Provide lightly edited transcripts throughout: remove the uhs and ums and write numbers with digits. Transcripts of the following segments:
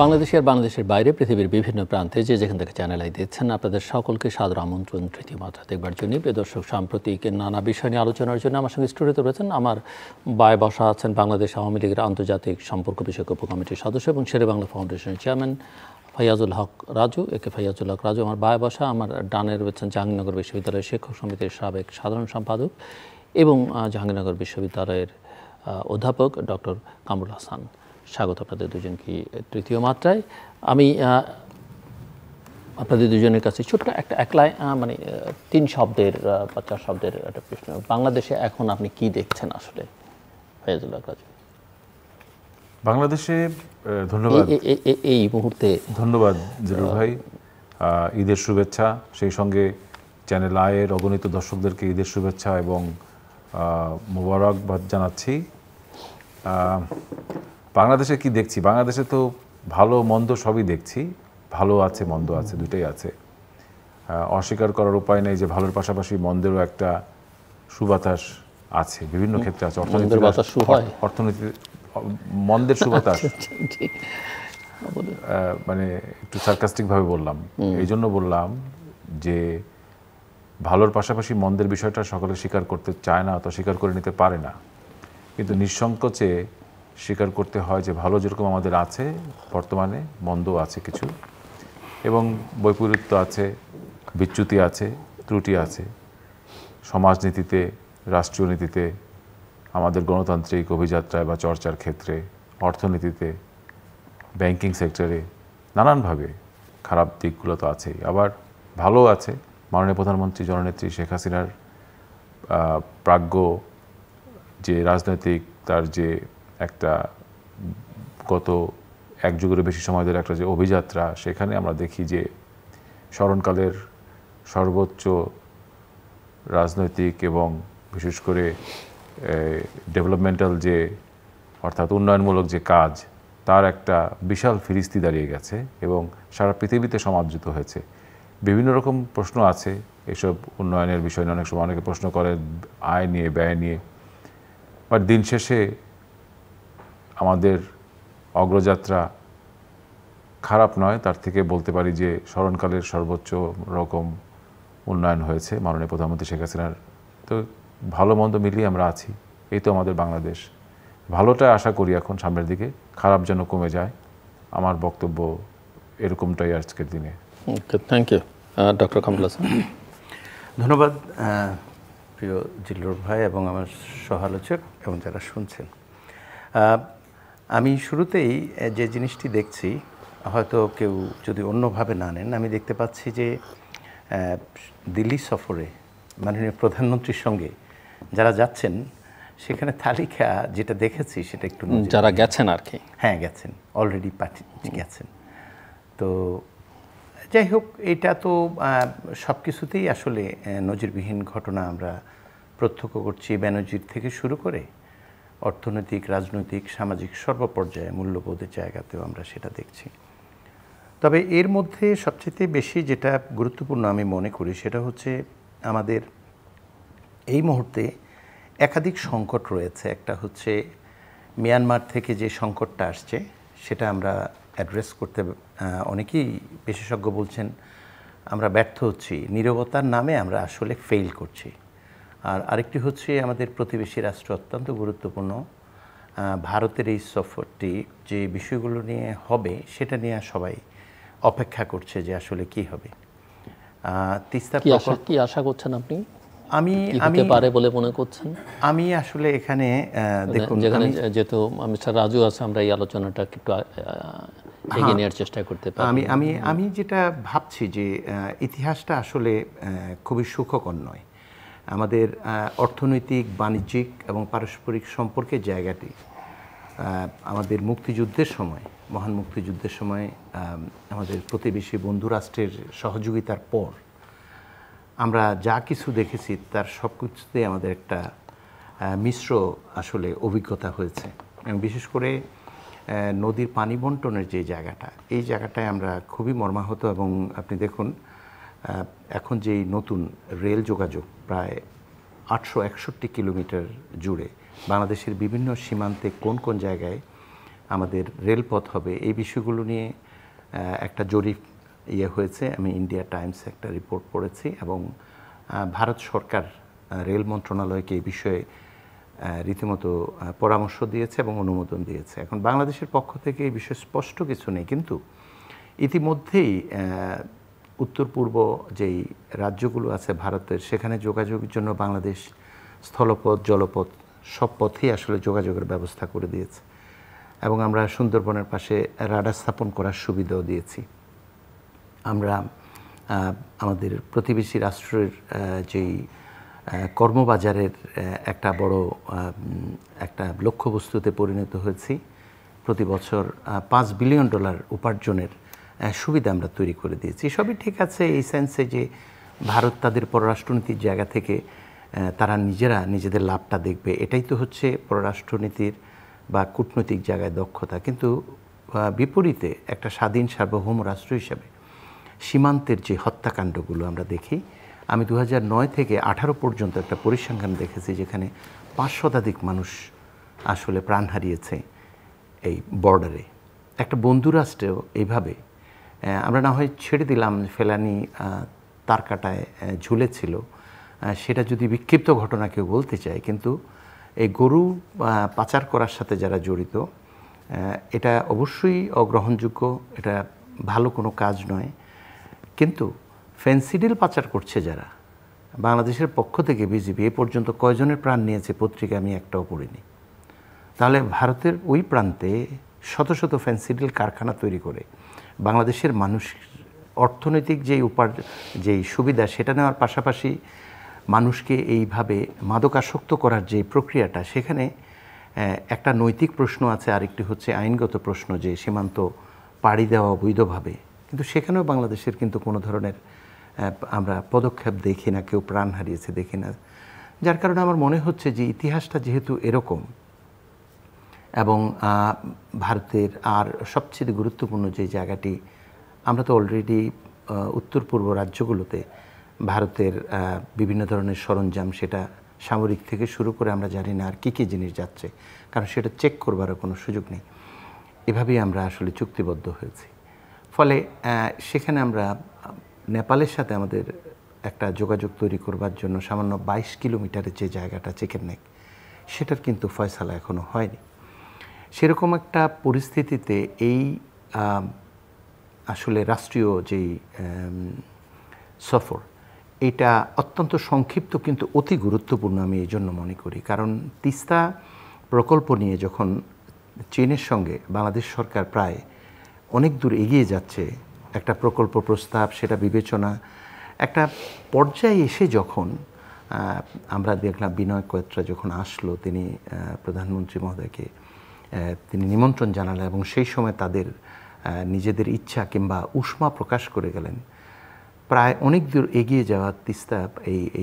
বাংলাদেশের বাইরে পৃথিবীর বিভিন্ন প্রান্তে যে যেখান থেকে চ্যানেল আই দিচ্ছেন আপনাদের সকলকে সাদর আমন্ত্রণ তৃতীয় মাত্রা দেখবার জন্য। প্রিয় দর্শক, সাম্প্রতিক নানা বিষয় নিয়ে আলোচনার জন্য আমার সঙ্গে স্টুডিওতে রয়েছেন আমার বায় বসা আছেন বাংলাদেশ আওয়ামী লীগের আন্তর্জাতিক সম্পর্ক বিষয়ক উপকমিটির সদস্য এবং শেরে বাংলা ফাউন্ডেশনের চেয়ারম্যান ফাইয়াজুল হক রাজু, একে ফাইয়াজুল হক রাজু। আমার বায় বসা আমার ডানে রয়েছেন জাহাঙ্গীরনগর বিশ্ববিদ্যালয়ের শিক্ষক সমিতির সাবেক সাধারণ সম্পাদক এবং জাহাঙ্গীরনগর বিশ্ববিদ্যালয়ের অধ্যাপক ডক্টর কামরুল হাসান। স্বাগত আপনাদের দুজনকে তৃতীয় মাত্রায়। আমি আপনাদের দুজনের কাছে ছোট্ট একটা একলায় মানে 3 শব্দের বা 4 শব্দের একটা প্রশ্ন। বাংলাদেশে এখন আপনি কি দেখছেন আসলে ফাইয়াজুল হক রাজু? বাংলাদেশে ধন্যবাদ এই মুহূর্তে। ধন্যবাদ জিলুর ভাই, ঈদের শুভেচ্ছা। সেই সঙ্গে চ্যানেল আয়ের অগণিত দর্শকদেরকে ঈদের শুভেচ্ছা এবং মোবারকবাদ জানাচ্ছি। বাংলাদেশে কি দেখছি? বাংলাদেশে তো ভালো মন্দ সবই দেখছি। ভালো আছে, মন্দ আছে, দুটোই আছে। অস্বীকার করার উপায় নেই যে ভালোর পাশাপাশি মন্দেরও একটা সুবাতাস আছে, বিভিন্ন ক্ষেত্রে আছে। অর্থনীতি মন্দের সুবাতাস, মানে একটু সার্কাস্টিকভাবে বললাম। এই জন্য বললাম যে ভালোর পাশাপাশি মন্দের বিষয়টা সকলে স্বীকার করতে চায় না, অথবা স্বীকার করে নিতে পারে না। কিন্তু নিঃসংকোচে স্বীকার করতে হয় যে ভালো যেরকম আমাদের আছে বর্তমানে, মন্দও আছে কিছু, এবং বৈপরীত্য আছে, বিচ্যুতি আছে, ত্রুটি আছে সমাজনীতিতে, রাষ্ট্রীয় নীতিতে, আমাদের গণতান্ত্রিক অভিযাত্রায় বা চর্চার ক্ষেত্রে, অর্থনীতিতে, ব্যাংকিং সেক্টরে, নানানভাবে খারাপ দিকগুলো তো আছেই। আবার ভালো আছে। মাননীয় প্রধানমন্ত্রী জননেত্রী শেখ হাসিনার প্রাজ্ঞ যে রাজনৈতিক, তার যে একটা গত 1 যুগেরও বেশি সময় ধরে একটা যে অভিযাত্রা, সেখানে আমরা দেখি যে স্মরণকালের সর্বোচ্চ রাজনৈতিক এবং বিশেষ করে ডেভেলপমেন্টাল যে, অর্থাৎ উন্নয়নমূলক যে কাজ, তার একটা বিশাল ফিরিস্তি দাঁড়িয়ে গেছে এবং সারা পৃথিবীতে সমাদৃত হয়েছে। বিভিন্ন রকম প্রশ্ন আছে এসব উন্নয়নের বিষয় নিয়ে। অনেক সময় অনেকে প্রশ্ন করে আয় নিয়ে, ব্যয় নিয়ে। বাট দিন শেষে আমাদের অগ্রযাত্রা খারাপ নয়, তার থেকে বলতে পারি যে স্মরণকালের সর্বোচ্চ রকম উন্নয়ন হয়েছে মাননীয় প্রধানমন্ত্রী শেখ হাসিনার। তো ভালো মন্দ মিলিয়ে আমরা আছি। এই তো আমাদের বাংলাদেশ। ভালোটাই আশা করি এখন সামনের দিকে, খারাপ যেন কমে যায়। আমার বক্তব্য এরকমটাই আজকের দিনে। Thank you doctor Kamrul Hasan. ধন্যবাদ প্রিয় জিল্লুর ভাই এবং আমার সহালোচক এবং যারা শুনছেন। আমি শুরুতেই যে জিনিসটি দেখছি, হয়তো কেউ যদি অন্যভাবে না নেন, আমি দেখতে পাচ্ছি যে দিল্লি সফরে মাননীয় প্রধানমন্ত্রীর সঙ্গে যারা যাচ্ছেন, সেখানে তালিকা যেটা দেখেছি সেটা একটু যারা গেছেন আর কি। হ্যাঁ, গেছেন, অলরেডি গেছেন। তো যাই হোক, এটা তো সব কিছুতেই আসলে নজিরবিহীন ঘটনা আমরা প্রত্যক্ষ করছি। ব্যানার্জির থেকে শুরু করে অর্থনৈতিক, রাজনৈতিক, সামাজিক সর্বপর্যায়ে মূল্যবোধের জায়গাতেও আমরা সেটা দেখছি। তবে এর মধ্যে সবচেয়ে বেশি যেটা গুরুত্বপূর্ণ আমি মনে করি, সেটা হচ্ছে আমাদের এই মুহূর্তে একাধিক সংকট রয়েছে। একটা হচ্ছে মিয়ানমার থেকে যে সংকটটা আসছে, সেটা আমরা অ্যাড্রেস করতে অনেকেই বিশেষজ্ঞ বলছেন আমরা ব্যর্থ হচ্ছি, নীরবতার নামে আমরা আসলে ফেইল করছি। আর আরেকটি হচ্ছে আমাদের প্রতিবেশী রাষ্ট্র অত্যন্ত গুরুত্বপূর্ণ। ভারতের এই সফরটি যে বিষয়গুলো নিয়ে হবে, সেটা নিয়ে সবাই অপেক্ষা করছে যে আসলে কি হবে। তিস্তা কি আশা করছেন আপনি? আমি পারে বলে মনে করছেন? আমি আসলে এখানে দেখুন, যেখানে যেহেতু মিস্টার রাজু আছে, আমরা এই আলোচনাটা একটু এগিয়ে নেওয়ার চেষ্টা করতে পারি। আমি যেটা ভাবছি যে ইতিহাসটা আসলে খুবই সুখকর নয়। আমাদের অর্থনৈতিক, বাণিজ্যিক এবং পারস্পরিক সম্পর্কের জায়গাটি আমাদের মুক্তিযুদ্ধের সময়, মহান মুক্তিযুদ্ধের সময় আমাদের প্রতিবেশী বন্ধু রাষ্ট্রের সহযোগিতার পর আমরা যা কিছু দেখেছি, তার সব কিছুতেই আমাদের একটা মিশ্র আসলে অভিজ্ঞতা হয়েছে। এবং বিশেষ করে নদীর পানি বন্টনের যে জায়গাটা, এই জায়গাটায় আমরা খুবই মর্মাহত। এবং আপনি দেখুন, এখন যেই নতুন রেল যোগাযোগ প্রায় 861 কিলোমিটার জুড়ে বাংলাদেশের বিভিন্ন সীমান্তে কোন কোন জায়গায় আমাদের রেলপথ হবে, এই বিষয়গুলো নিয়ে একটা জরিপ হয়েছে। আমি ইন্ডিয়া টাইমস একটা রিপোর্ট পড়েছি এবং ভারত সরকার রেল মন্ত্রণালয়কে এই বিষয়ে রীতিমতো পরামর্শ দিয়েছে এবং অনুমোদন দিয়েছে। এখন বাংলাদেশের পক্ষ থেকে এই বিষয়ে স্পষ্ট কিছু নেই, কিন্তু ইতিমধ্যেই উত্তর পূর্ব যেই রাজ্যগুলো আছে ভারতের, সেখানে যোগাযোগের জন্য বাংলাদেশ স্থলপথ, জলপথ সব পথেই আসলে যোগাযোগের ব্যবস্থা করে দিয়েছে এবং আমরা সুন্দরবনের পাশে রাডার স্থাপন করার সুবিধাও দিয়েছি। আমরা আমাদের প্রতিবেশী রাষ্ট্রের যেই কর্মবাজারের একটা বড় একটা লক্ষ্যবস্তুতে পরিণত হয়েছি। প্রতি বছর $5 বিলিয়ন উপার্জনের সুবিধা আমরা তৈরি করে দিয়েছি। সবই ঠিক আছে এই সেন্সে যে ভারত তাদের পররাষ্ট্রনীতির জায়গা থেকে তারা নিজেদের লাভটা দেখবে, এটাই তো হচ্ছে পররাষ্ট্রনীতির বা কূটনৈতিক জায়গায় দক্ষতা। কিন্তু বিপরীতে একটা স্বাধীন সার্বভৌম রাষ্ট্র হিসাবে সীমান্তের যে হত্যাকাণ্ডগুলো আমরা দেখি, আমি 2009 থেকে 18 পর্যন্ত একটা পরিসংখ্যান দেখেছি যেখানে 5 শতাধিক মানুষ আসলে প্রাণ হারিয়েছে এই বর্ডারে। একটা বন্ধু রাষ্ট্রেও এইভাবে আমরা না হয় ছেড়ে দিলাম, ফেলানি তার কাটায় ঝুলেছিল, সেটা যদি বিক্ষিপ্ত ঘটনা কেউ বলতে চায়, কিন্তু এই গরু পাচার করার সাথে যারা জড়িত, এটা অবশ্যই অগ্রহণযোগ্য, এটা ভালো কোনো কাজ নয়। কিন্তু ফেন্সিডিল পাচার করছে যারা, বাংলাদেশের পক্ষ থেকে বিজিবি এ পর্যন্ত কয়জনের প্রাণ নিয়েছে পত্রিকা আমি একটাও পড়িনি। তাহলে ভারতের ওই প্রান্তে শত শত ফেন্সিডিল কারখানা তৈরি করে বাংলাদেশের মানুষ অর্থনৈতিক যেই সুবিধা সেটা নেওয়ার পাশাপাশি মানুষকে এইভাবে মাদকাসক্ত করার যে প্রক্রিয়াটা, সেখানে একটা নৈতিক প্রশ্ন আছে, আরেকটি হচ্ছে আইনগত প্রশ্ন যে সীমান্ত পাড়ি দেওয়া অবৈধভাবে। কিন্তু সেখানেও বাংলাদেশের কিন্তু কোনো ধরনের আমরা পদক্ষেপ দেখি না, কেউ প্রাণ হারিয়েছে দেখি না। যার কারণে আমার মনে হচ্ছে যে ইতিহাসটা যেহেতু এরকম, এবং ভারতের আর সবচেয়ে গুরুত্বপূর্ণ যে জায়গাটি, আমরা তো অলরেডি উত্তর পূর্ব রাজ্যগুলোতে ভারতের বিভিন্ন ধরনের সরঞ্জাম, সেটা সামরিক থেকে শুরু করে আমরা জানি না আর কী কী জিনিস যাচ্ছে, কারণ সেটা চেক করবারও কোনো সুযোগ নেই। এভাবেই আমরা আসলে চুক্তিবদ্ধ হয়েছি। ফলে সেখানে আমরা নেপালের সাথে আমাদের একটা যোগাযোগ তৈরি করবার জন্য সামান্য 22 কিলোমিটারের যে জায়গাটা চিকেন নেক, সেটার কিন্তু ফয়সালা এখনও হয়নি। সেরকম একটা পরিস্থিতিতে এই আসলে রাষ্ট্রীয় যেই সফর, এটা অত্যন্ত সংক্ষিপ্ত কিন্তু অতি গুরুত্বপূর্ণ আমি এই জন্য মনে করি। কারণ তিস্তা প্রকল্প নিয়ে যখন চীনের সঙ্গে বাংলাদেশ সরকার প্রায় অনেক দূর এগিয়ে যাচ্ছে, একটা প্রকল্প প্রস্তাব, সেটা বিবেচনা, একটা পর্যায়ে এসে যখন আমরা দেখলাম বিনয় কোয়েত্রা যখন আসলো, তিনি প্রধানমন্ত্রী মহোদয়কে তিনি নিমন্ত্রণ জানালেন এবং সেই সময় তাদের নিজেদের ইচ্ছা কিংবা উষ্মা প্রকাশ করে গেলেন। প্রায় অনেক দূর এগিয়ে যাওয়া তিস্তা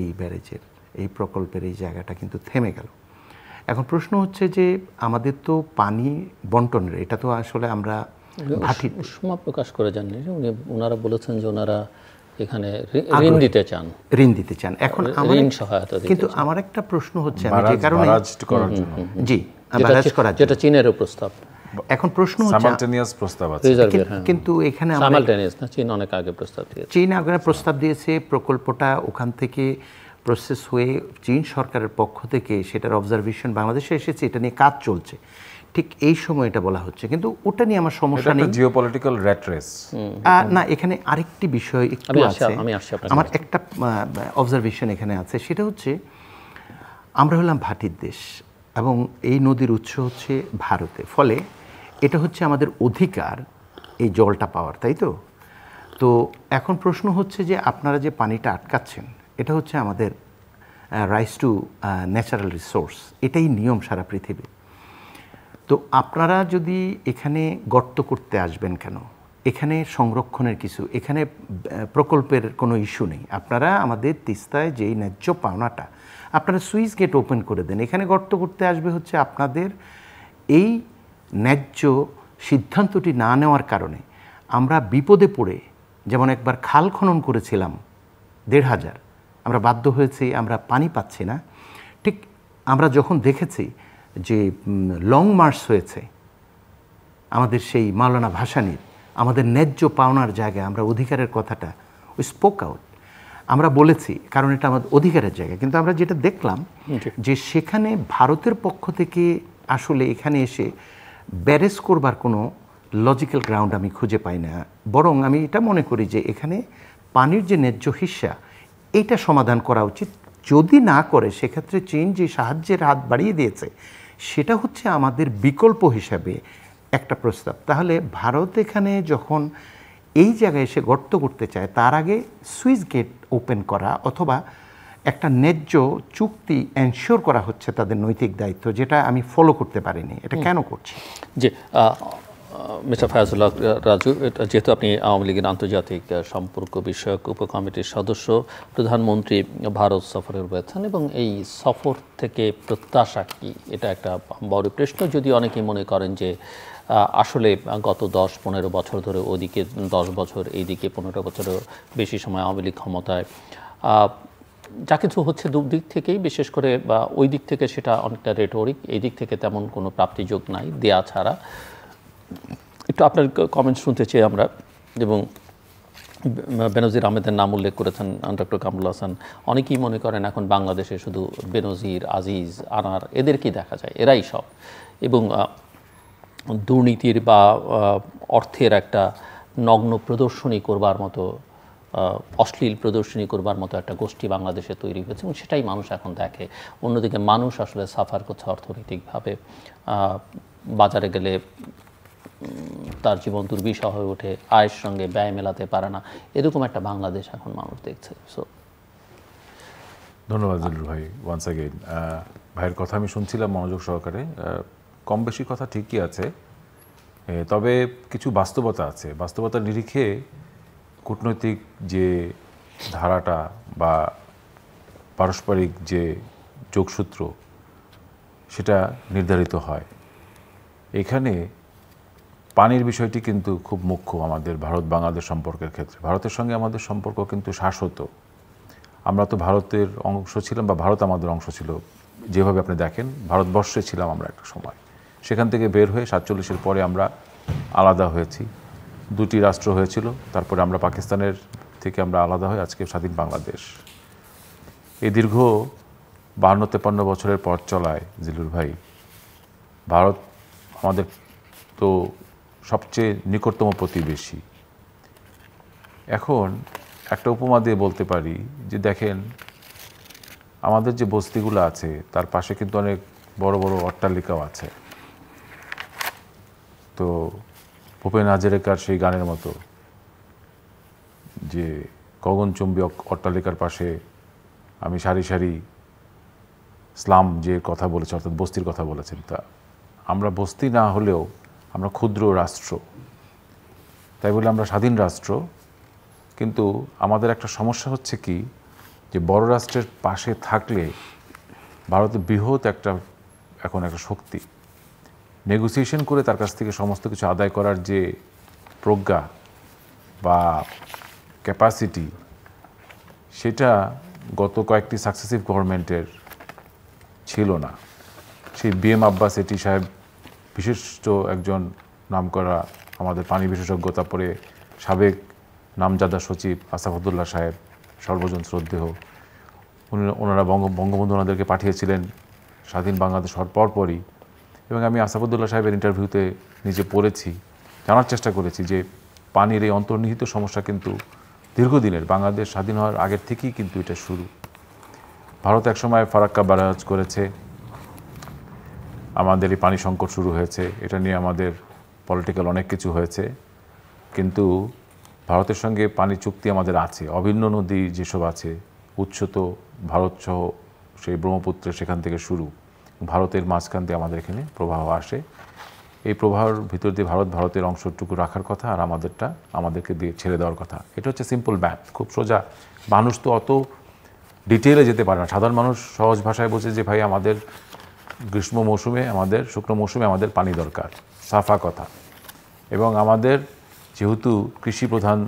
এই ব্যারেজের এই প্রকল্পের এই জায়গাটা কিন্তু থেমে গেল। এখন প্রশ্ন হচ্ছে যে আমাদের তো পানি বন্টনের, এটা তো আসলে আমরা উষ্মা প্রকাশ করে যাননি, ওনারা বলেছেন যে ওনারা এখানে ঋণ দিতে চান। এখন ঋণ সহায়তা দিতে চান। কিন্তু আমার একটা প্রশ্ন হচ্ছে, আমি যে কারণে জি যেটা চীনেরও প্রস্তাব, এখন প্রশ্ন হচ্ছে সাইমালটেনিয়াস প্রস্তাব আছে, কিন্তু এখানে সাইমালটেনিয়াস না, চীন অনেক আগে প্রস্তাব দিয়েছে। চীন আগে প্রস্তাব দিয়েছে, প্রকল্পটা ওখান থেকে প্রসেস হয়ে চীন সরকারের পক্ষ থেকে সেটার অবজারভেশন বাংলাদেশে এসেছে, এটা নিয়ে কাজ চলছে। ঠিক এই সময় এটা বলা হচ্ছে, কিন্তু ওটা নিয়ে আমার সমস্যা নেই। জিওপলিটিক্যাল র্যাট রেস না, এখানে আরেকটি বিষয় একটু আছে, আমার একটা অবজারভেশন এখানে আছে, সেটা হচ্ছে আমরা হলাম ভাটির দেশ এবং এই নদীর উৎস হচ্ছে ভারতে, ফলে এটা হচ্ছে আমাদের অধিকার এই জলটা পাওয়ার, তাই তো? তো এখন প্রশ্ন হচ্ছে যে আপনারা যে পানিটা আটকাচ্ছেন, এটা হচ্ছে আমাদের রাইটস টু ন্যাচারাল রিসোর্স, এটাই নিয়ম সারা পৃথিবী। তো আপনারা যদি এখানে গর্ত করতে আসবেন কেন? এখানে সংরক্ষণের কিছু, এখানে প্রকল্পের কোনো ইস্যু নেই। আপনারা আমাদের তিস্তায় যেই ন্যায্য পাওনাটা, আপনারা সুইচ গেট ওপেন করে দেন। এখানে গর্ত করতে আসবে হচ্ছে আপনাদের এই ন্যায্য সিদ্ধান্তটি না নেওয়ার কারণে আমরা বিপদে পড়ে, যেমন একবার খাল খনন করেছিলাম 1,500, আমরা বাধ্য হয়েছি, আমরা পানি পাচ্ছি না। ঠিক আমরা যখন দেখেছি যে লং মার্চ হয়েছে আমাদের সেই মাওলানা ভাসানীর আমাদের ন্যায্য পাওনার জায়গায় আমরা অধিকারের কথাটা ওই স্পোক আউট, আমরা বলেছি, কারণ এটা আমাদের অধিকারের জায়গা। কিন্তু আমরা যেটা দেখলাম যে সেখানে ভারতের পক্ষ থেকে আসলে এখানে এসে ব্যারেজ করবার কোনো লজিক্যাল গ্রাউন্ড আমি খুঁজে পাই না। বরং আমি এটা মনে করি যে এখানে পানির যে ন্যায্য হিস্সা এইটা সমাধান করা উচিত। যদি না করে সেক্ষেত্রে চীন যে সাহায্যের হাত বাড়িয়ে দিয়েছে সেটা হচ্ছে আমাদের বিকল্প হিসাবে একটা প্রস্তাব। তাহলে ভারত এখানে যখন এই জায়গায় এসে গর্ত করতে চায় তার আগে সুইচ গেট ওপেন করা অথবা একটা ন্যায্য চুক্তি এনশিওর করা হচ্ছে তাদের নৈতিক দায়িত্ব, যেটা আমি ফলো করতে পারিনি। এটা কেন করছি? যে মিস্টার ফায়াজুল্লাহ রাজু, যেহেতু আপনি আওয়ামী লীগের আন্তর্জাতিক সম্পর্ক বিষয়ক উপকমিটির সদস্য, প্রধানমন্ত্রী ভারত সফরে রয়েছেন এবং এই সফর থেকে প্রত্যাশা কি, এটা একটা বড় প্রশ্ন। যদি অনেকেই মনে করেন যে আসলে গত 10-15 বছর ধরে ওদিকে 10 বছর, এইদিকে 15 বছরের বেশি সময় আওয়ামী লীগ ক্ষমতায়, যা কিছু হচ্ছে দুদিক থেকেই, বিশেষ করে ওই দিক থেকে সেটা অনেকটা রেটরিক, এই দিক থেকে তেমন কোনো প্রাপ্তিযোগ নাই দেয়া ছাড়া। একটু আপনার কমেন্ট শুনতে চাই আমরা। এবং বেনজির আহমেদের নাম উল্লেখ করেছেন ডক্টর কামরুল হাসান। অনেকেই মনে করেন এখন বাংলাদেশে শুধু বেনজির, আজিজ, আনার এদেরকেই দেখা যায়, এরাই সব, এবং দুর্নীতির বা অর্থের একটা নগ্ন প্রদর্শনী করবার মতো, অশ্লীল প্রদর্শনী করবার মতো একটা গোষ্ঠী বাংলাদেশে তৈরি হয়েছে এবং সেটাই মানুষ এখন দেখে। অন্যদিকে মানুষ আসলে সাফার করছে অর্থনৈতিকভাবে, বাজারে গেলে তার জীবন দুর্বিষহ হয়ে ওঠে, আয়ের সঙ্গে ব্যয় মেলাতে পারে না, এরকম একটা বাংলাদেশ এখন মানুষ দেখছে। সো ধন্যবাদ জিলুর ভাই, ওয়ান্স অ্যাগেইন। ভাইয়ের কথা আমি শুনছিলাম মনোযোগ সহকারে। কম বেশি কথা ঠিকই আছে, তবে কিছু বাস্তবতা আছে। বাস্তবতার নিরিখে কূটনৈতিক যে ধারাটা বা পারস্পরিক যে যোগসূত্র সেটা নির্ধারিত হয়। এখানে পানির বিষয়টি কিন্তু খুব মুখ্য আমাদের ভারত বাংলাদেশ সম্পর্কের ক্ষেত্রে। ভারতের সঙ্গে আমাদের সম্পর্ক কিন্তু শাশ্বত। আমরা তো ভারতের অংশ ছিলাম বা ভারত আমাদের অংশ ছিল। যেভাবে আপনি দেখেন, ভারতবর্ষে ছিলাম আমরা একটা সময়, সেখান থেকে বের হয়ে 47-এর পরে আমরা আলাদা হয়েছি, 2টি রাষ্ট্র হয়েছিল, তারপরে আমরা পাকিস্তানের থেকে আমরা আলাদা হয়ে আজকে স্বাধীন বাংলাদেশ। এই দীর্ঘ 52-53 বছরের পথ চলায় জিলুর ভাই, ভারত আমাদের তো সবচেয়ে নিকটতম প্রতিবেশী। এখন একটা উপমা দিয়ে বলতে পারি যে দেখেন, আমাদের যে বস্তিগুলো আছে তার পাশে কিন্তু অনেক বড় বড় অট্টালিকাও আছে। তো ভূপেন হাজারিকার সেই গানের মতো যে গগনচুম্বী অট্টালিকার পাশে আমি সারি সারি স্লাম যে কথা বলেছে, অর্থাৎ বস্তির কথা বলেছেন, তা আমরা বস্তি না হলেও আমরা ক্ষুদ্র রাষ্ট্র, তাই বলে আমরা স্বাধীন রাষ্ট্র। কিন্তু আমাদের একটা সমস্যা হচ্ছে কি, যে বড় রাষ্ট্রের পাশে থাকলে ভারতের বৃহৎ এখন একটা শক্তি, নেগোসিয়েশন করে তার কাছ থেকে সমস্ত কিছু আদায় করার যে প্রজ্ঞা বা ক্যাপাসিটি, সেটা গত কয়েকটি সাকসেসিভ গভর্নমেন্টের ছিল না। সেই BM আব্বাস এটি সাহেব বিশিষ্ট একজন নামকরা আমাদের পানি বিশেষজ্ঞ, তারপরে সাবেক নামজাদা সচিব আসাফুদ্দৌলা সাহেব, সর্বজন শ্রদ্ধেয়, ওনারা বঙ্গবন্ধু ওনাদেরকে পাঠিয়েছিলেন স্বাধীন বাংলাদেশ হওয়ার পরপরই। এবং আমি আসাফুদ্দৌলা সাহেবের ইন্টারভিউতে নিজে পড়েছি, জানার চেষ্টা করেছি যে পানির এই অন্তর্নিহিত সমস্যা কিন্তু দীর্ঘদিনের, বাংলাদেশ স্বাধীন হওয়ার আগের থেকেই কিন্তু এটা শুরু। ভারত একসময় ফারাক্কা ব্যারাজ করেছে, আমাদের এই পানি সংকট শুরু হয়েছে, এটা নিয়ে আমাদের পলিটিক্যাল অনেক কিছু হয়েছে। কিন্তু ভারতের সঙ্গে পানি চুক্তি আমাদের আছে, অভিন্ন নদী যেসব আছে, উৎস তো ভারতসহ সেই ব্রহ্মপুত্রের সেখান থেকে শুরু, ভারতের মাঝখান দিয়ে আমাদের এখানে প্রবাহ আসে। এই প্রবাহের ভিতর দিয়ে ভারতের অংশটুকু রাখার কথা, আর আমাদেরকে দিয়ে ছেড়ে দেওয়ার কথা। এটা হচ্ছে সিম্পল ম্যাথ, খুব সোজা। মানুষ তো অত ডিটেলে যেতে পারে না। সাধারণ মানুষ সহজ ভাষায় বোঝে যে ভাই আমাদের গ্রীষ্ম মৌসুমে, আমাদের শুকনো মৌসুমে আমাদের পানি দরকার, সাফা কথা। এবং আমাদের যেহেতু কৃষি প্রধান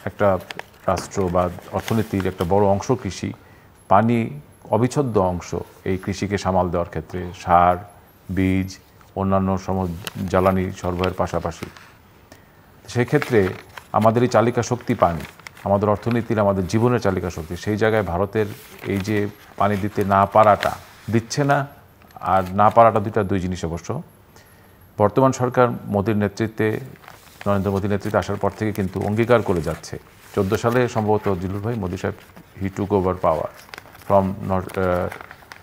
একটা রাষ্ট্র বা অর্থনীতির একটা বড় অংশ কৃষি, পানি অবিচ্ছেদ্য অংশ এই কৃষিকে সামাল দেওয়ার ক্ষেত্রে। সার, বীজ, অন্যান্য জ্বালানি সরবরাহের পাশাপাশি। সেক্ষেত্রে আমাদের এই চালিকা শক্তি পানি, আমাদের অর্থনীতির, আমাদের জীবনের চালিকা শক্তি, সেই জায়গায় ভারতের এই যে পানি দিতে না পারাটা, দিচ্ছে না আর না পারাটা দুই জিনিস অবশ্য। বর্তমান সরকার মোদির নেতৃত্বে, নরেন্দ্র মোদীর নেতৃত্বে আসার পর থেকে কিন্তু অঙ্গীকার করে যাচ্ছে। 14 সালে সম্ভবত জিল্লুর ভাই মোদী সাহেব he took over power from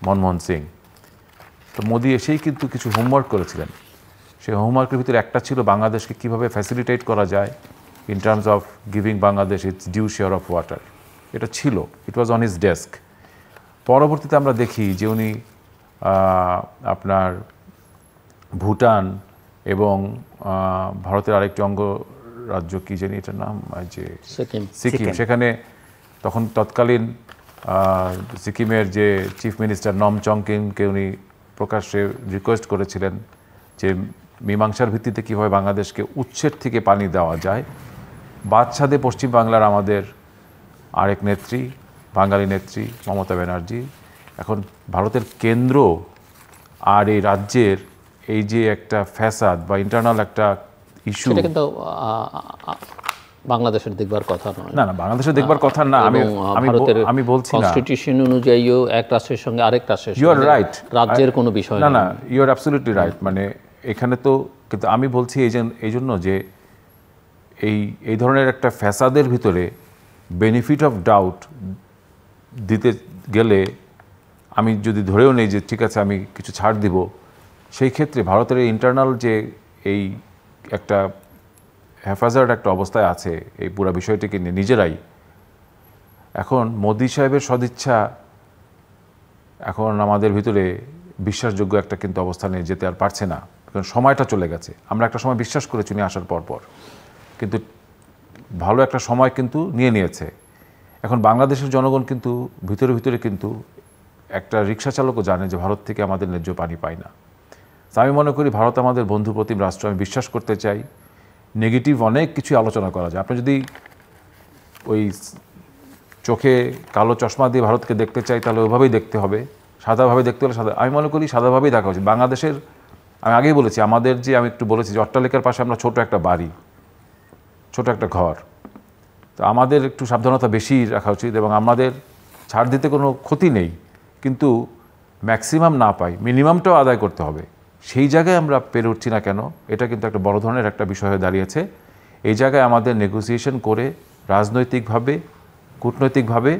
Manmohan Singh. তো মোদি এসেই কিন্তু কিছু হোমওয়ার্ক করেছিলেন। সেই হোমওয়ার্কের ভিতরে একটা ছিল বাংলাদেশকে কীভাবে ফ্যাসিলিটেট করা যায় in terms of giving Bangladesh its due share of water. এটা ছিল, it was on his desk. পরবর্তীতে আমরা দেখি যে উনি আপনার ভুটান এবং ভারতের আরেকটি অঙ্গরাজ্য কী জানি এটার নাম, যে সিকিম, সেখানে তখন তৎকালীন সিকিমের যে চিফ মিনিস্টার নমচংকিনকে উনি প্রকাশ্যে রিকোয়েস্ট করেছিলেন যে মীমাংসার ভিত্তিতে কীভাবে বাংলাদেশকে উৎসের থেকে পানি দেওয়া যায়। বাদশাদে পশ্চিমবাংলার আমাদের আরেক নেত্রী, বাঙালি নেত্রী মমতা ব্যানার্জি, এখন ভারতের কেন্দ্র আর এই রাজ্যের এই যে একটা ফ্যাসাদ বা ইন্টারনাল একটা ইস্যু, সেটা কিন্তু বাংলাদেশের দেখবার কথা নয়। না, বাংলাদেশের দেখবার কথা না। আমি বলছি না, কনস্টিটিউশন অনুযায়ীও এক রাষ্ট্রের সঙ্গে আরেক রাষ্ট্রের ইউ আর রাইট, রাজ্যের কোনো বিষয় না, ইউ আর অ্যাবসলিউটলি রাইট। মানে এখানে তো, কিন্তু আমি বলছি এই জন্য যে এই ধরনের একটা ফ্যাসাদের ভিতরে বেনিফিট অফ ডাউট দিতে গেলে, আমি যদি ধরেও নেই যে ঠিক আছে আমি কিছু ছাড় দিব, সেই ক্ষেত্রে ভারতের ইন্টারনাল যে এই একটা হেফাজত একটা অবস্থায় আছে এই পুরো বিষয়টিকে নিয়ে নিজেরাই, এখন মোদি সাহেবের সদিচ্ছা এখন আমাদের ভিতরে বিশ্বাসযোগ্য একটা কিন্তু অবস্থানে যেতে আর পারছে না, কারণ সময়টা চলে গেছে। আমরা একটা সময় বিশ্বাস করেছি উনি আসার পর, কিন্তু ভালো একটা সময় কিন্তু নিয়েছে। এখন বাংলাদেশের জনগণ কিন্তু ভিতরে কিন্তু একটা রিক্সা চালকও জানে যে ভারত থেকে আমাদের ন্যায্য পানি পাই না। আমি মনে করি ভারত আমাদের বন্ধুপ্রতিম রাষ্ট্র, আমি বিশ্বাস করতে চাই। নেগেটিভ অনেক কিছু আলোচনা করা যায়, আপনি যদি ওই চোখে কালো চশমা দিয়ে ভারতকে দেখতে চাই তাহলে ওইভাবেই দেখতে হবে, সাদাভাবে দেখতে হলে সাদা, আমি মনে করি সাদাভাবেই দেখা উচিত। বাংলাদেশের, আমি আগেই বলেছি, আমাদের যে, আমি একটু বলেছি যে অট্টালিকার পাশে আমরা ছোট একটা বাড়ি, ছোট একটা ঘর, তো আমাদের একটু সাবধানতা বেশি রাখা উচিত। এবং আমাদের ছাড় দিতে কোনো ক্ষতি নেই, কিন্তু ম্যাক্সিমাম না পাই, মিনিমামটাও আদায় করতে হবে। সেই জায়গায় আমরা পেরে উঠছি না কেন, এটা কিন্তু একটা বড় ধরনের একটা বিষয় হয়ে দাঁড়িয়েছে। এই জায়গায় আমাদের নেগোসিয়েশন করে রাজনৈতিকভাবে, কূটনৈতিকভাবে,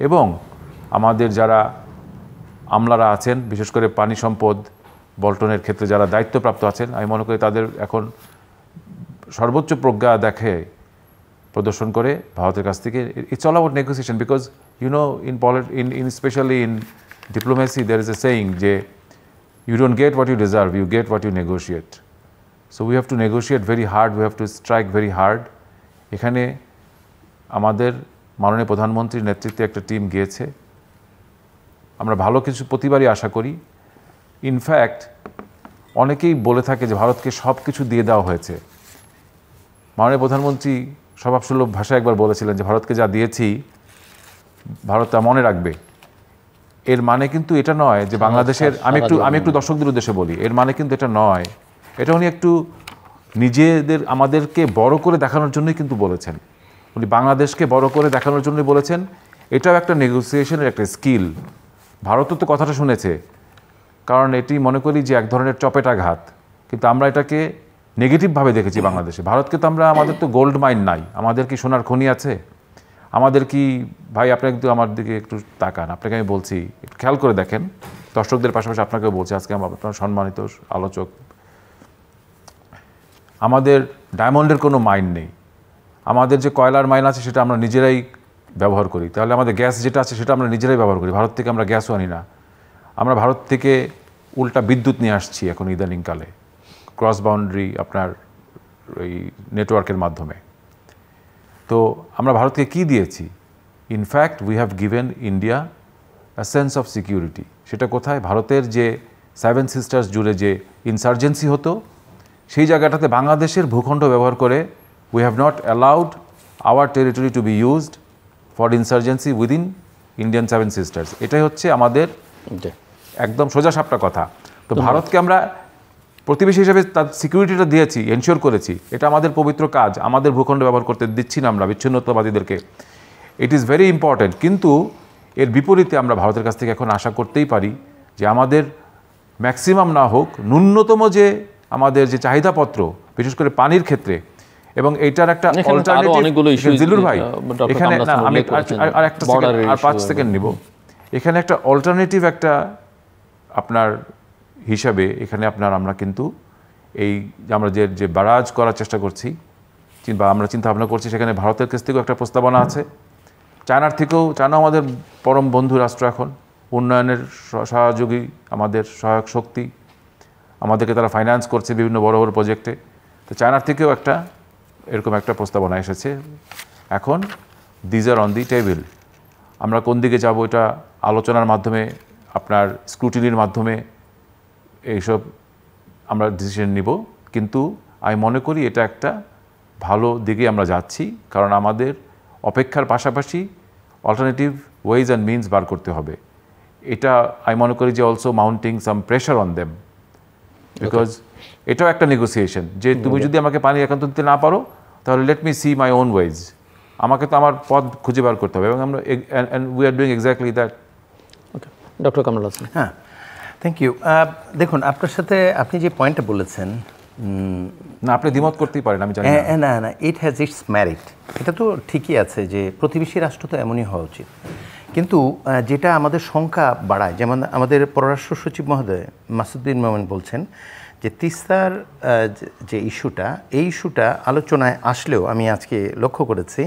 এবং আমাদের যারা আমলারা আছেন, বিশেষ করে পানি সম্পদ বল্টনের ক্ষেত্রে যারা দায়িত্বপ্রাপ্ত আছেন, আমি মনে করি তাদের এখন সর্বোচ্চ প্রজ্ঞা প্রদর্শন করে ভারতের কাছ থেকে, it's all about negotiation. Because you know, in specially in diplomacy there is a saying যে you don't get what you deserve, you get what you negotiate. So we have to negotiate very hard, we have to strike very hard. এখানে আমাদের মাননীয় প্রধানমন্ত্রীর নেতৃত্বে একটা team গিয়েছে, আমরা ভালো কিছু প্রতিবারই আশা করি। ইনফ্যাক্ট অনেকেই বলে থাকে যে ভারতকে সব কিছু দিয়ে দেওয়া হয়েছে। মাননীয় প্রধানমন্ত্রী স্বভাবসুলভ ভাষায় একবার বলেছিলেন যে ভারতকে যা দিয়েছি ভারত তা মনে রাখবে। এর মানে কিন্তু এটা নয় যে বাংলাদেশের, আমি একটু দর্শকদের উদ্দেশ্যে বলি, এর মানে কিন্তু এটা নয়, এটা উনি একটু আমাদেরকে বড় করে দেখানোর জন্যই কিন্তু বলেছেন। উনি বাংলাদেশকে বড় করে দেখানোর জন্যই বলেছেন। এটাও একটা নেগোসিয়েশনের একটা স্কিল। ভারতও তো কথাটা শুনেছে, কারণ এটি মনে করি যে এক ধরনের চপেটাঘাত, কিন্তু আমরা এটাকে নেগেটিভভাবে দেখেছি বাংলাদেশে। ভারতকে তো আমাদের তো গোল্ড মাইন নাই, আমাদের কি সোনার খনি আছে? আমাদের কি, ভাই আপনি একটু আমার দিকে একটু তাকান, আপনাকে আমি বলছি, একটু খেয়াল করে দেখেন, দর্শকদের পাশাপাশি আপনাকেও বলছি, আজকে আপনার সম্মানিত আলোচক, আমাদের ডায়মন্ডের কোনো মাইন নেই। আমাদের যে কয়লার মাইন আছে সেটা আমরা নিজেরাই ব্যবহার করি। তাহলে আমাদের গ্যাস যেটা আছে সেটা আমরা নিজেরাই ব্যবহার করি, ভারত থেকে আমরা গ্যাসও আনি না। আমরা ভারত থেকে উল্টা বিদ্যুৎ নিয়ে আসছি এখন ইদানিংকালে, ক্রস বাউন্ডারি আপনার ওই নেটওয়ার্কের মাধ্যমে। তো আমরা ভারতকে কি দিয়েছি? In fact we have given India a sense of security. সেটা কোথায়? ভারতের যে 7 সিস্টার্স জুড়ে যে ইনসার্জেন্সি হতো, সেই জায়গাটাতে বাংলাদেশের ভূখণ্ড ব্যবহার করে we have not allowed our territory to be used for insurgency within Indian 7 sisters. এটাই হচ্ছে আমাদের একদম সোজা সাপটা কথা। তো ভারতকে আমরা প্রতিবেশী হিসেবে তার সিকিউরিটিটা দিয়েছি, এনশিওর করেছি, এটা আমাদের পবিত্র কাজ, আমাদের ভূখণ্ড ব্যবহার করতে দিচ্ছি না আমরা বিচ্ছিন্নতাবাদীদেরকে। It is very important. কিন্তু এর বিপরীতে আমরা ভারতের কাছ থেকে এখন আশা করতেই পারি যে আমাদের ম্যাক্সিমাম না হোক, ন্যূনতম যে আমাদের যে চাহিদাপত্র, বিশেষ করে পানির ক্ষেত্রে, এবং এইটার একটা অল্টারনেটিভ, জিলুর ভাই এখানে না, আমি আর একটা আর 5 সেকেন্ড নিব। এখানে একটা অল্টারনেটিভ একটা আপনার হিসাবে এখানে আমরা কিন্তু এই আমরা যে বারাজ করার চেষ্টা করছি বা আমরা চিন্তা ভাবনা করছি, সেখানে ভারতের কাছ থেকেও একটা প্রস্তাবনা আছে, চায়নার থেকেও। চায়না আমাদের পরম বন্ধু রাষ্ট্র, এখন উন্নয়নের সহযোগী, আমাদের সহায়ক শক্তি, আমাদেরকে তারা ফাইন্যান্স করছে বিভিন্ন বড় বড় প্রজেক্টে। তো চায়নার থেকেও এরকম একটা প্রস্তাবনা এসেছে। এখন these are on the table. আমরা কোন দিকে যাব এটা আলোচনার মাধ্যমে, আপনার স্ক্রুটিনির মাধ্যমে এইসব আমরা ডিসিশন নিব। কিন্তু আমি মনে করি এটা একটা ভালো দিকে আমরা যাচ্ছি, কারণ আমাদের অপেক্ষার পাশাপাশি অল্টারনেটিভ ওয়েজ অ্যান্ড মিনস বার করতে হবে। এটা আমি মনে করি যে also mounting some pressure on them, because এটাও একটা নেগোসিয়েশন যে তুমি যদি আমাকে পানি একান্ত দিতে না পারো, তাহলে let me see my own ways, আমাকে তো আমার পথ খুঁজে বার করতে হবে। এবং আমরা we are doing exactly that. Okay, doctor Kamrul Hasan. হ্যাঁ, থ্যাংক ইউ। দেখুন, আপনার সাথে আপনি যে পয়েন্টটা বলেছেন, না আপনি দ্বিমত করতেই পারেন, আমি জানি না না, ইট হ্যাজ ইটস ম্যারিট। এটা তো ঠিকই আছে যে প্রতিবেশী রাষ্ট্র তো এমনই হওয়া উচিত। কিন্তু যেটা আমাদের সংখ্যা বাড়ায়, যেমন আমাদের পররাষ্ট্র সচিব মহোদয় মাসুদ বিন মোমেন বলছেন যে তিস্তার যে ইস্যুটা, এই ইস্যুটা আলোচনায় আসলেও আমি আজকে লক্ষ্য করেছি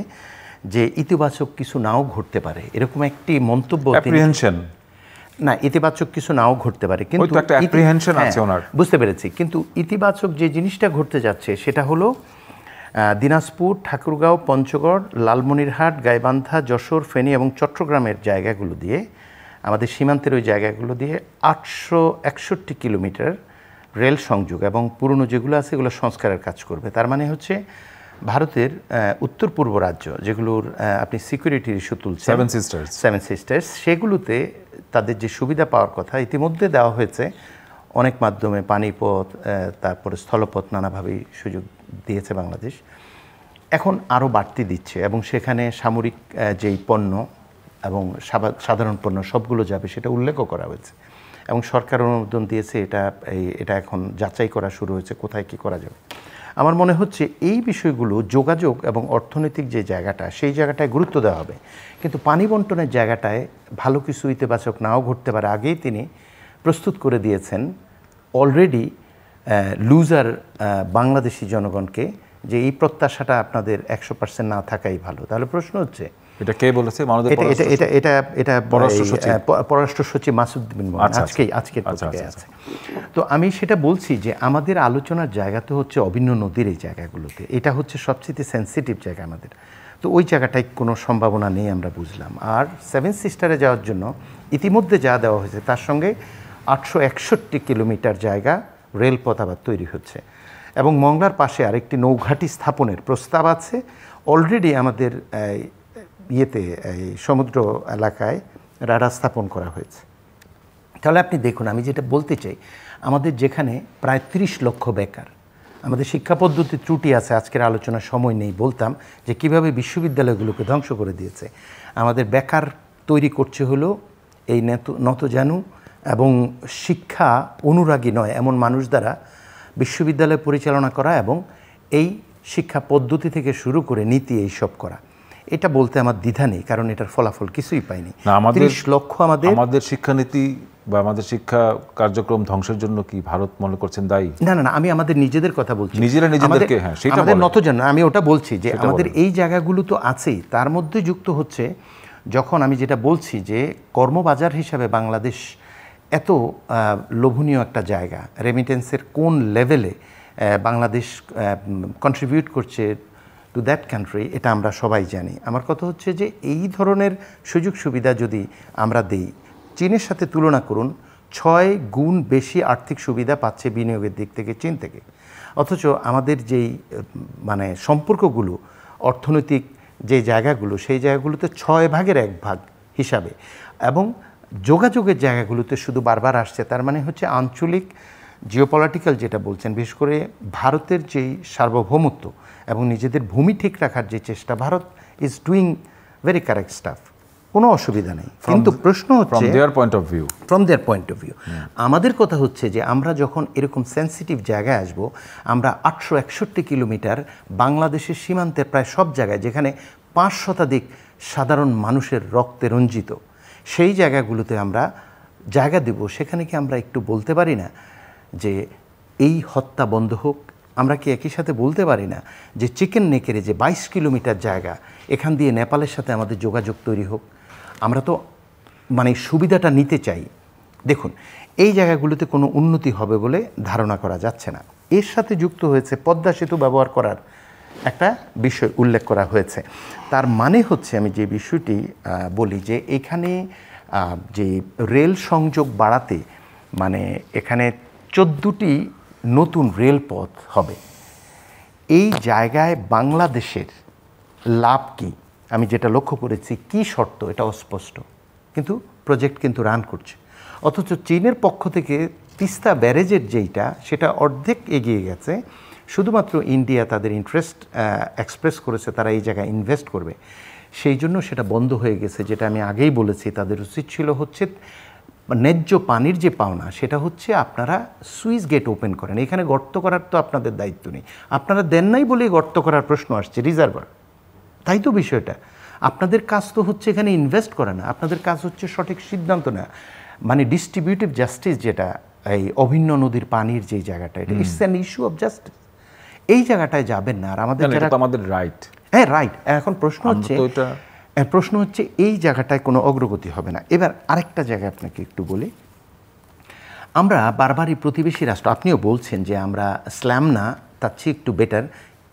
যে ইতিবাচক কিছু নাও ঘটতে পারে, এরকম একটি মন্তব্য। না, ইতিবাচক কিছু নাও ঘটতে পারে, কিন্তু একটা অ্যাপ্রিহেনশন আছে ওনার, বুঝতে পেরেছি। কিন্তু ইতিবাচক যে জিনিসটা ঘটতে যাচ্ছে সেটা হলো দিনাজপুর, ঠাকুরগাঁও, পঞ্চগড়, লালমনিরহাট, গাইবান্ধা, যশোর, ফেনী এবং চট্টগ্রামের জায়গাগুলো দিয়ে, আমাদের সীমান্তের ওই জায়গাগুলো দিয়ে 861 কিলোমিটার রেল সংযোগ এবং পুরনো যেগুলো আছে এগুলো সংস্কারের কাজ করবে। তার মানে হচ্ছে ভারতের উত্তর পূর্ব রাজ্য যেগুলোর আপনি সিকিউরিটির ইস্যু তুলছেন, সেভেন সিস্টার্স, সেগুলোতে তাদের যে সুবিধা পাওয়ার কথা ইতিমধ্যে দেওয়া হয়েছে অনেক মাধ্যমে, পানিপথ, তারপরে স্থলপথ, নানাভাবেই সুযোগ দিয়েছে বাংলাদেশ। এখন আরও বাড়তি দিচ্ছে এবং সেখানে সামরিক যেই পণ্য এবং সাধারণ পণ্য সবগুলো যাবে সেটা উল্লেখও করা হয়েছে এবং সরকার অনুমোদন দিয়েছে। এটা এখন যাচাই করা শুরু হয়েছে কোথায় কী করা যাবে। আমার মনে হচ্ছে এই বিষয়গুলো যোগাযোগ এবং অর্থনৈতিক যে জায়গাটা, সেই জায়গাটায় গুরুত্ব দেওয়া হবে। কিন্তু পানি বন্টনের জায়গাটায় ভালো কিছু ইতিবাচক নাও ঘটতে পারে। আগেই তিনি প্রস্তুত করে দিয়েছেন অলরেডি লুজার বাংলাদেশি জনগণকে, যে এই প্রত্যাশাটা আপনাদের 100% না থাকাই ভালো। তাহলে প্রশ্ন হচ্ছে, এটা কে বলেছে? এটা পররাষ্ট্র সচিব মাসুদ বিন মোমেন আজকের পত্রিকায় আছে। তো আমি সেটা বলছি যে আমাদের আলোচনার জায়গা তো হচ্ছে অভিন্ন নদীর এই জায়গাগুলোতে, এটা হচ্ছে সবচেয়ে সেন্সিটিভ জায়গা আমাদের। তো ওই জায়গাটায় কোনো সম্ভাবনা নেই আমরা বুঝলাম। আর সেভেন সিস্টারে যাওয়ার জন্য ইতিমধ্যে যা দেওয়া হয়েছে তার সঙ্গে 861 কিলোমিটার জায়গা রেলপথ আবার তৈরি হচ্ছে এবং মংলার পাশে আরেকটি নৌঘাঁটি স্থাপনের প্রস্তাব আছে। অলরেডি আমাদের এই সমুদ্র এলাকায় রাডার স্থাপন করা হয়েছে। তাহলে আপনি দেখুন, আমি যেটা বলতে চাই, আমাদের যেখানে প্রায় 30 লক্ষ বেকার, আমাদের শিক্ষা পদ্ধতির ত্রুটি আছে, আজকের আলোচনার সময় নেই, বলতাম যে কিভাবে বিশ্ববিদ্যালয়গুলোকে ধ্বংস করে দিয়েছে। আমাদের বেকার তৈরি করছে হলো এই নতজানু এবং শিক্ষা অনুরাগী নয় এমন মানুষ দ্বারা বিশ্ববিদ্যালয় পরিচালনা করা এবং এই শিক্ষা পদ্ধতি থেকে শুরু করে নীতি এইসব করা। এটা বলতে আমার দ্বিধা নেই, কারণ এটার ফলাফল কিছুই পাইনি। 30 লক্ষ আমাদের শিক্ষানীতি বা আমাদের শিক্ষা কার্যক্রম ধ্বংসের জন্য কি ভারত মনে করছেন দায়ী? না না, আমি আমাদের নিজেদের কথা বলছি, নিজেদেরকে। হ্যাঁ, সেটা আমাদের নতজানু, আমি ওটা বলছি যে আমাদের এই জায়গাগুলো তো আছেই, তার মধ্যে যুক্ত হচ্ছে যখন আমি যেটা বলছি যে কর্মবাজার হিসাবে বাংলাদেশ এত লোভনীয় একটা জায়গা, রেমিটেন্সের কোন লেভেলে বাংলাদেশ কন্ট্রিবিউট করছে টু দ্যাট কান্ট্রি, এটা আমরা সবাই জানি। আমার কথা হচ্ছে যে এই ধরনের সুযোগ সুবিধা যদি আমরা দেই, চীনের সাথে তুলনা করুন, 6 গুণ বেশি আর্থিক সুবিধা পাচ্ছে বিনিয়োগের দিক থেকে চীন থেকে। অথচ আমাদের যেই মানে সম্পর্কগুলো, অর্থনৈতিক যে জায়গাগুলো, সেই জায়গাগুলোতে 6 ভাগের 1 ভাগ হিসাবে এবং যোগাযোগের জায়গাগুলোতে শুধু বারবার আসছে। তার মানে হচ্ছে আঞ্চলিক জিওপলিটিক্যাল যেটা বলছেন, বিশেষ করে ভারতের যেই সার্বভৌমত্ব এবং নিজেদের ভূমি ঠিক রাখার যে চেষ্টা, Bharat is doing very correct stuff, কোনো অসুবিধা নেই। কিন্তু প্রশ্ন হচ্ছে from their point of view, আমাদের কথা হচ্ছে যে আমরা যখন এরকম সেন্সিটিভ জায়গায় আসব, আমরা 861 কিলোমিটার বাংলাদেশের সীমান্তের প্রায় সব জায়গায় যেখানে 5 শতাধিক সাধারণ মানুষের রক্তে রঞ্জিত, সেই জায়গাগুলোতে আমরা জায়গা দেব, সেখানে কি আমরা একটু বলতে পারি না যে এই হত্যা বন্ধ হোক? আমরা কি একই সাথে বলতে পারি না যে চিকেন নেকেরে যে 22 কিলোমিটার জায়গা, এখান দিয়ে নেপালের সাথে আমাদের যোগাযোগ তৈরি হোক? আমরা তো মানে সুবিধাটা নিতে চাই। দেখুন, এই জায়গাগুলোতে কোনো উন্নতি হবে বলে ধারণা করা যাচ্ছে না। এর সাথে যুক্ত হয়েছে পদ্মা সেতু ব্যবহার করার একটা বিষয় উল্লেখ করা হয়েছে। তার মানে হচ্ছে, আমি যে বিষয়টি বলি যে এখানে যে রেল সংযোগ বাড়াতে, মানে এখানে 14টি নতুন রেলপথ হবে। এই জায়গায় বাংলাদেশের লাভ কি? আমি যেটা লক্ষ্য করেছি, কি শর্ত এটা অস্পষ্ট, কিন্তু প্রজেক্ট কিন্তু রান করছে। অথচ চীনের পক্ষ থেকে তিস্তা ব্যারেজের যেইটা, সেটা অর্ধেক এগিয়ে গেছে। শুধুমাত্র ইন্ডিয়া তাদের ইন্টারেস্ট এক্সপ্রেস করেছে, তারা এই জায়গায় ইনভেস্ট করবে, সেই জন্য সেটা বন্ধ হয়ে গেছে। যেটা আমি আগেই বলেছি, তাদের উচিত ছিল হচ্ছে ন্যায্য পানির যে পাওনা, সেটা হচ্ছে আপনারা সুইচ গেট ওপেন করেন। এখানে গর্ত করার তো আপনাদের দায়িত্ব নেই, আপনারা দেন নাই বলেই গর্ত করার প্রশ্ন আসছে, রিজার্ভার। তাই তো বিষয়টা, আপনাদের কাজ তো হচ্ছে এখানে ইনভেস্ট করা না, আপনাদের কাজ হচ্ছে সঠিক সিদ্ধান্ত নেওয়া, মানে ডিস্ট্রিবিউটিভ জাস্টিস, যেটা এই অভিন্ন নদীর পানির যে জায়গাটা, এটা it's an issue of justice. এই জায়গাটায় যাবেন না। আর আমাদের যারা আমাদের রাইট, হ্যাঁ রাইট, এখন প্রশ্ন হচ্ছে এই জায়গাটায় কোনো অগ্রগতি হবে না। এবার আরেকটা জায়গায় আপনাকে একটু বলি, আমরা বারবারই প্রতিবেশী রাষ্ট্র, আপনিও বলছেন যে আমরা স্ল্যাম না, তার চেয়ে একটু বেটার।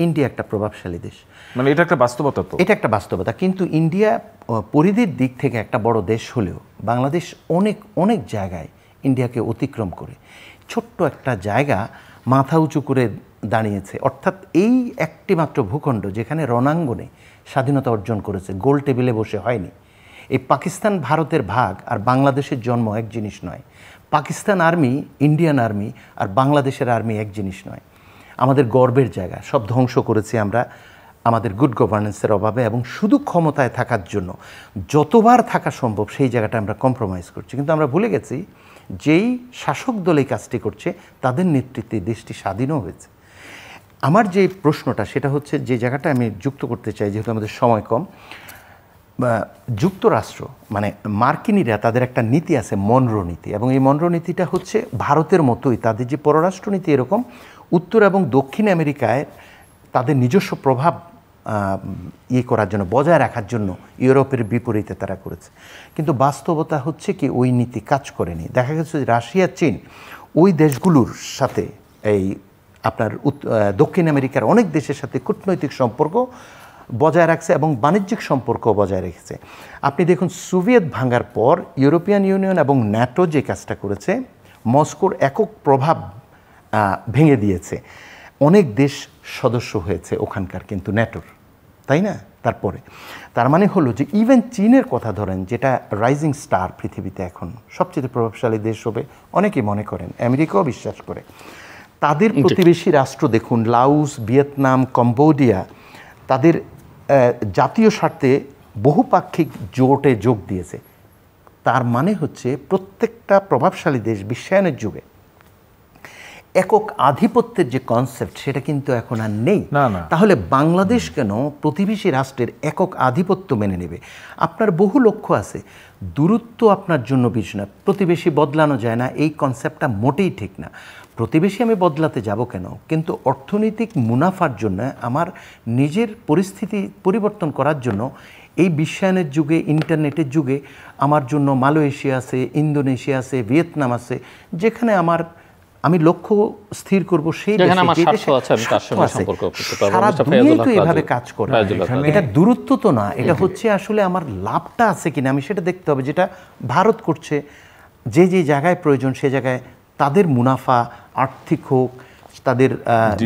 ইন্ডিয়া একটা প্রভাবশালী দেশ, মানে এটা একটা বাস্তবতা, তো এটা একটা বাস্তবতা। কিন্তু ইন্ডিয়া পরিধির দিক থেকে একটা বড় দেশ হলেও বাংলাদেশ অনেক অনেক জায়গায় ইন্ডিয়াকে অতিক্রম করে ছোট্ট একটা জায়গা মাথা উঁচু করে দাঁড়িয়েছে। অর্থাৎ এই একটি মাত্র ভূখণ্ড যেখানে রণাঙ্গনে স্বাধীনতা অর্জন করেছে, গোল টেবিলে বসে হয়নি। এই পাকিস্তান ভারতের ভাগ আর বাংলাদেশের জন্ম এক জিনিস নয়। পাকিস্তান আর্মি, ইন্ডিয়ান আর্মি আর বাংলাদেশের আর্মি এক জিনিস নয়। আমাদের গর্বের জায়গা সব ধ্বংস করেছি আমরা আমাদের গুড গভর্নেন্সের অভাবে, এবং শুধু ক্ষমতায় থাকার জন্য যতবার থাকা সম্ভব সেই জায়গাটা আমরা কম্প্রোমাইজ করছি। কিন্তু আমরা ভুলে গেছি, যেই শাসক দল এই কাজটি করছে তাদের নেতৃত্বে দেশটি স্বাধীনও হয়েছে। আমার যে প্রশ্নটা সেটা হচ্ছে, যে জায়গাটা আমি যুক্ত করতে চাই, যেহেতু আমাদের সময় কম, যুক্তরাষ্ট্র মানে মার্কিনীরা, তাদের একটা নীতি আছে, মনরো নীতি, এবং এই মনরো নীতিটা হচ্ছে ভারতের মতোই, তাদের যে পররাষ্ট্রনীতি এরকম উত্তর এবং দক্ষিণ আমেরিকায় তাদের নিজস্ব প্রভাব করার জন্য, বজায় রাখার জন্য ইউরোপের বিপরীতে তারা করেছে। কিন্তু বাস্তবতা হচ্ছে কি, ওই নীতি কাজ করেনি। দেখা গেছে যে রাশিয়া, চীন, ওই দেশগুলোর সাথে এই আপনার দক্ষিণ আমেরিকার অনেক দেশের সাথে কূটনৈতিক সম্পর্ক বজায় রাখছে এবং বাণিজ্যিক সম্পর্ক বজায় রেখেছে। আপনি দেখুন, সোভিয়েত ভাঙার পর ইউরোপিয়ান ইউনিয়ন এবং ন্যাটো যে কাজটা করেছে, মস্কোর একক প্রভাব ভেঙে দিয়েছে। অনেক দেশ সদস্য হয়েছে ওখানকার, কিন্তু ন্যাটোর, তাই না? তারপরে তার মানে হলো যে ইভেন চীনের কথা ধরেন, যেটা রাইজিং স্টার পৃথিবীতে এখন সবচেয়ে প্রভাবশালী দেশ হবে অনেকেই মনে করেন, আমেরিকাও বিশ্বাস করে, তাদের প্রতিবেশী রাষ্ট্র দেখুন, লাওস, ভিয়েতনাম, কম্বোডিয়া, তাদের জাতীয় স্বার্থে বহুপাক্ষিক জোটে যোগ দিয়েছে। তার মানে হচ্ছে প্রত্যেকটা প্রভাবশালী দেশ বিশ্বায়নের যুগে একক আধিপত্যের যে কনসেপ্ট, সেটা কিন্তু এখন আর নেই। তাহলে বাংলাদেশ কেন প্রতিবেশী রাষ্ট্রের একক আধিপত্য মেনে নেবে? আপনার বহু লক্ষ্য আছে, দূরত্ব আপনার জন্য বিষয় না, প্রতিবেশী বদলানো যায় না, এই কনসেপ্টটা মোটেই ঠিক না। প্রতিবেশী আমি বদলাতে যাব কেন? কিন্তু অর্থনৈতিক মুনাফার জন্য, আমার নিজের পরিস্থিতি পরিবর্তন করার জন্য এই বিশ্বায়নের যুগে, ইন্টারনেটের যুগে আমার জন্য মালয়েশিয়া আছে, ইন্দোনেশিয়া আছে, ভিয়েতনাম আছে, যেখানে আমি লক্ষ্য স্থির করব সেই দেশে, সারা দুনিয়ায় তো এভাবে কাজ করে। এটা দূরত্ব তো না, এটা হচ্ছে আসলে আমার লাভটা আছে কিনা আমি সেটা দেখতে হবে, যেটা ভারত করছে। যে যে জায়গায় প্রয়োজন সে জায়গায় তাদের মুনাফা, আর্থিক হোক, তাদের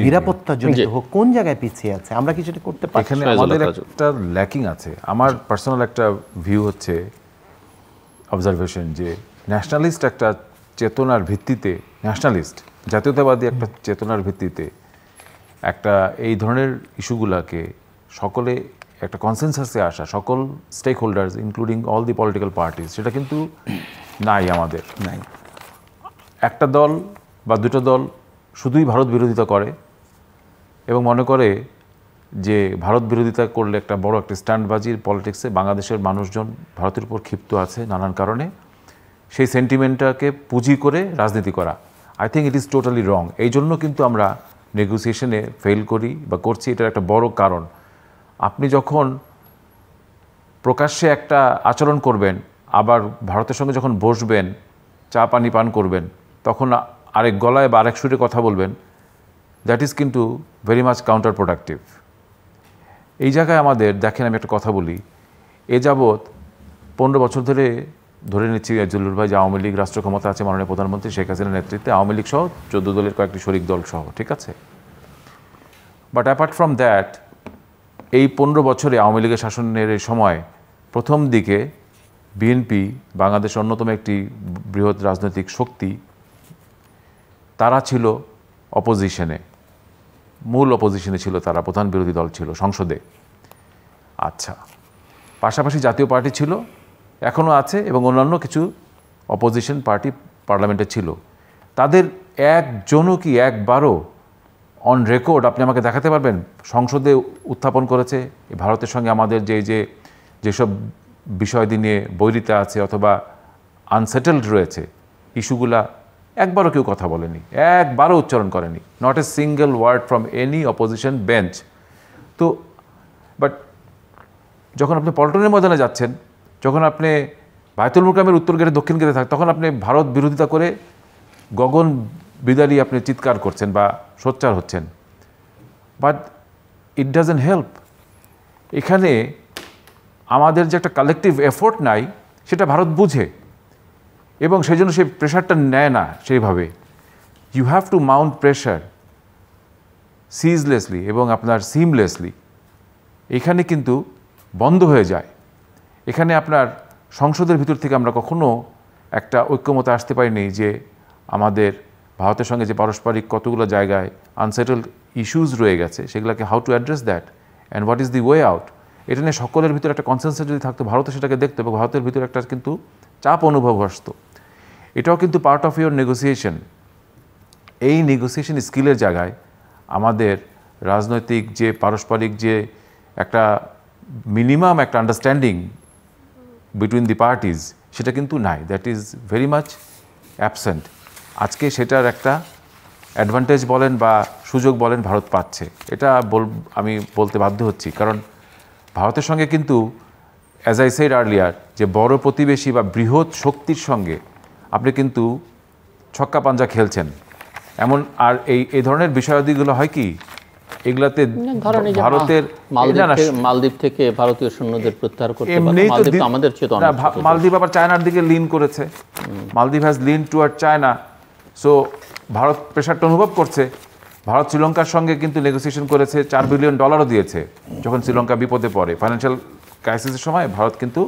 নিরাপত্তাজনিত হোক, কোন জায়গায় পিছিয়ে আছে, আমরা কি সেটা করতে পারি? এখানে আমাদের একটা ল্যাকিং আছে। আমার পার্সোনাল একটা ভিউ হচ্ছে, অবজারভেশন, যে ন্যাশনালিস্ট একটা চেতনার ভিত্তিতে ন্যাশনালিস্ট, জাতীয়তাবাদী একটা চেতনার ভিত্তিতে একটা এই ধরনের ইস্যুগুলোকে সকলে একটা কনসেনসাসে আসা, সকল stakeholders including all the political parties, সেটা কিন্তু নাই আমাদের। নাই। একটা দল বা দুটো দল শুধুই ভারত বিরোধিতা করে এবং মনে করে যে ভারত বিরোধিতা করলে একটা বড় একটা স্ট্যান্ডবাজির পলিটিক্সে বাংলাদেশের মানুষজন ভারতের উপর ক্ষিপ্ত আছে নানান কারণে, সেই সেন্টিমেন্টটাকে পুঁজি করে রাজনীতি করা। I think it is totally রং। এই জন্য কিন্তু আমরা নেগোসিয়েশনে ফেল করি বা করছি, এটার একটা বড় কারণ। আপনি যখন প্রকাশ্যে একটা আচরণ করবেন, আবার ভারতের সঙ্গে যখন বসবেন, চা পানি পান করবেন, তখন আরেক গলায় বা আরেক সুরে কথা বলবেন, দ্যাট ইজ কিন্তু ভেরি মাচ কাউন্টার প্রোডাক্টিভ। এই জায়গায় আমাদের দেখেন, আমি একটা কথা বলি, এ যাবৎ 15 বছর ধরে নিচ্ছি জলিল ভাই যে আওয়ামী লীগ রাষ্ট্র ক্ষমতা আছে মাননীয় প্রধানমন্ত্রী শেখ হাসিনার নেতৃত্বে, আওয়ামী লীগ সহ 14 দলের কয়েকটি শরিক দল সহ, ঠিক আছে। বাট অ্যাপার্ট ফ্রম দ্যাট, এই 15 বছরে আওয়ামী লীগের শাসনের সময় প্রথম দিকে বিএনপি বাংলাদেশের অন্যতম একটি বৃহৎ রাজনৈতিক শক্তি, তারা ছিল অপোজিশনে, মূল অপোজিশনে ছিল তারা, প্রধান বিরোধী দল ছিল সংসদে। আচ্ছা, পাশাপাশি জাতীয় পার্টি ছিল, এখনও আছে, এবং অন্যান্য কিছু অপোজিশন পার্টি পার্লামেন্টে ছিল। তাদের একজনও কি একবারও অন রেকর্ড আপনি আমাকে দেখাতে পারবেন সংসদে উত্থাপন করেছে ভারতের সঙ্গে আমাদের যেসব বিষয়াদি নিয়ে বৈরিতা আছে অথবা আনসেটেলড রয়েছে ইস্যুগুলা, একবারও কেউ কথা বলেনি, একবারও উচ্চারণ করেনি, not a single word from any opposition bench. তো বাট যখন আপনি পল্টনের ময়দানে যাচ্ছেন, যখন আপনি বায়তুল মুকাররমের উত্তর গেটে দক্ষিণ গেটে থাকেন, তখন আপনি ভারত বিরোধিতা করে গগন বিদারী আপনি চিৎকার করছেন বা সোচ্চার হচ্ছেন, বাট ইট ডাজন্ট হেল্প। এখানে আমাদের যে একটা কালেকটিভ এফোর্ট নাই, সেটা ভারত বুঝে এবং সেই জন্য সেই প্রেশারটা নেয় না সেইভাবে। You have to mount pressure ceaselessly এবং আপনার সিমলেসলি। এখানে কিন্তু বন্ধ হয়ে যায়। এখানে আপনার সংসদের ভিতর থেকে আমরা কখনো একটা ঐক্যমতে আসতে পারিনি যে আমাদের ভারতের সঙ্গে যে পারস্পরিক কতগুলো জায়গায় আনসেটেলড ইস্যুস রয়ে গেছে, সেগুলোকে how to address that and what is the way out. এটা নিয়ে সকলের ভিতরে একটা কনসেনসাস যদি থাকতো, ভারতে সেটাকে দেখতো এবং ভারতের ভিতরে একটা কিন্তু চাপ অনুভব আসতো। এটাও কিন্তু পার্ট অফ ইউর নেগোসিয়েশন। এই নেগোসিয়েশন স্কিলের জায়গায় আমাদের রাজনৈতিক যে পারস্পরিক যে একটা মিনিমাম একটা আন্ডারস্ট্যান্ডিং বিটুইন দি পার্টিজ, সেটা কিন্তু নাই, that is very much absent. আজকে সেটার একটা অ্যাডভান্টেজ বলেন বা সুযোগ বলেন ভারত পাচ্ছে, এটা আমি বলতে বাধ্য হচ্ছি। কারণ ভারতের সঙ্গে কিন্তু অ্যাজ আই সেড আর্লিয়ার, যে বড় প্রতিবেশী বা বৃহৎ শক্তির সঙ্গে আপনি কিন্তু ছক্কা পাঞ্জা খেলছেন এমন। আর এই ধরনের বিষয়াদিগুলো হয় কি, এগুলাতে ভারতের মালদ্বীপ থেকে ভারতীয় সৈন্যদের প্রত্যাহার করতে আমাদের মালদ্বীপ আবার চায়নার দিকে লিন করেছে, মালদ্বীপ has lean toward China. So Bharat প্রেশারটা অনুভব করছে। ভারত শ্রীলঙ্কার সঙ্গে কিন্তু নেগোসিয়েশন করেছে, $4 বিলিয়ন দিয়েছে যখন শ্রীলঙ্কা বিপদে পড়ে ফাইন্যান্সিয়াল ক্রাইসিসের সময়। ভারত কিন্তু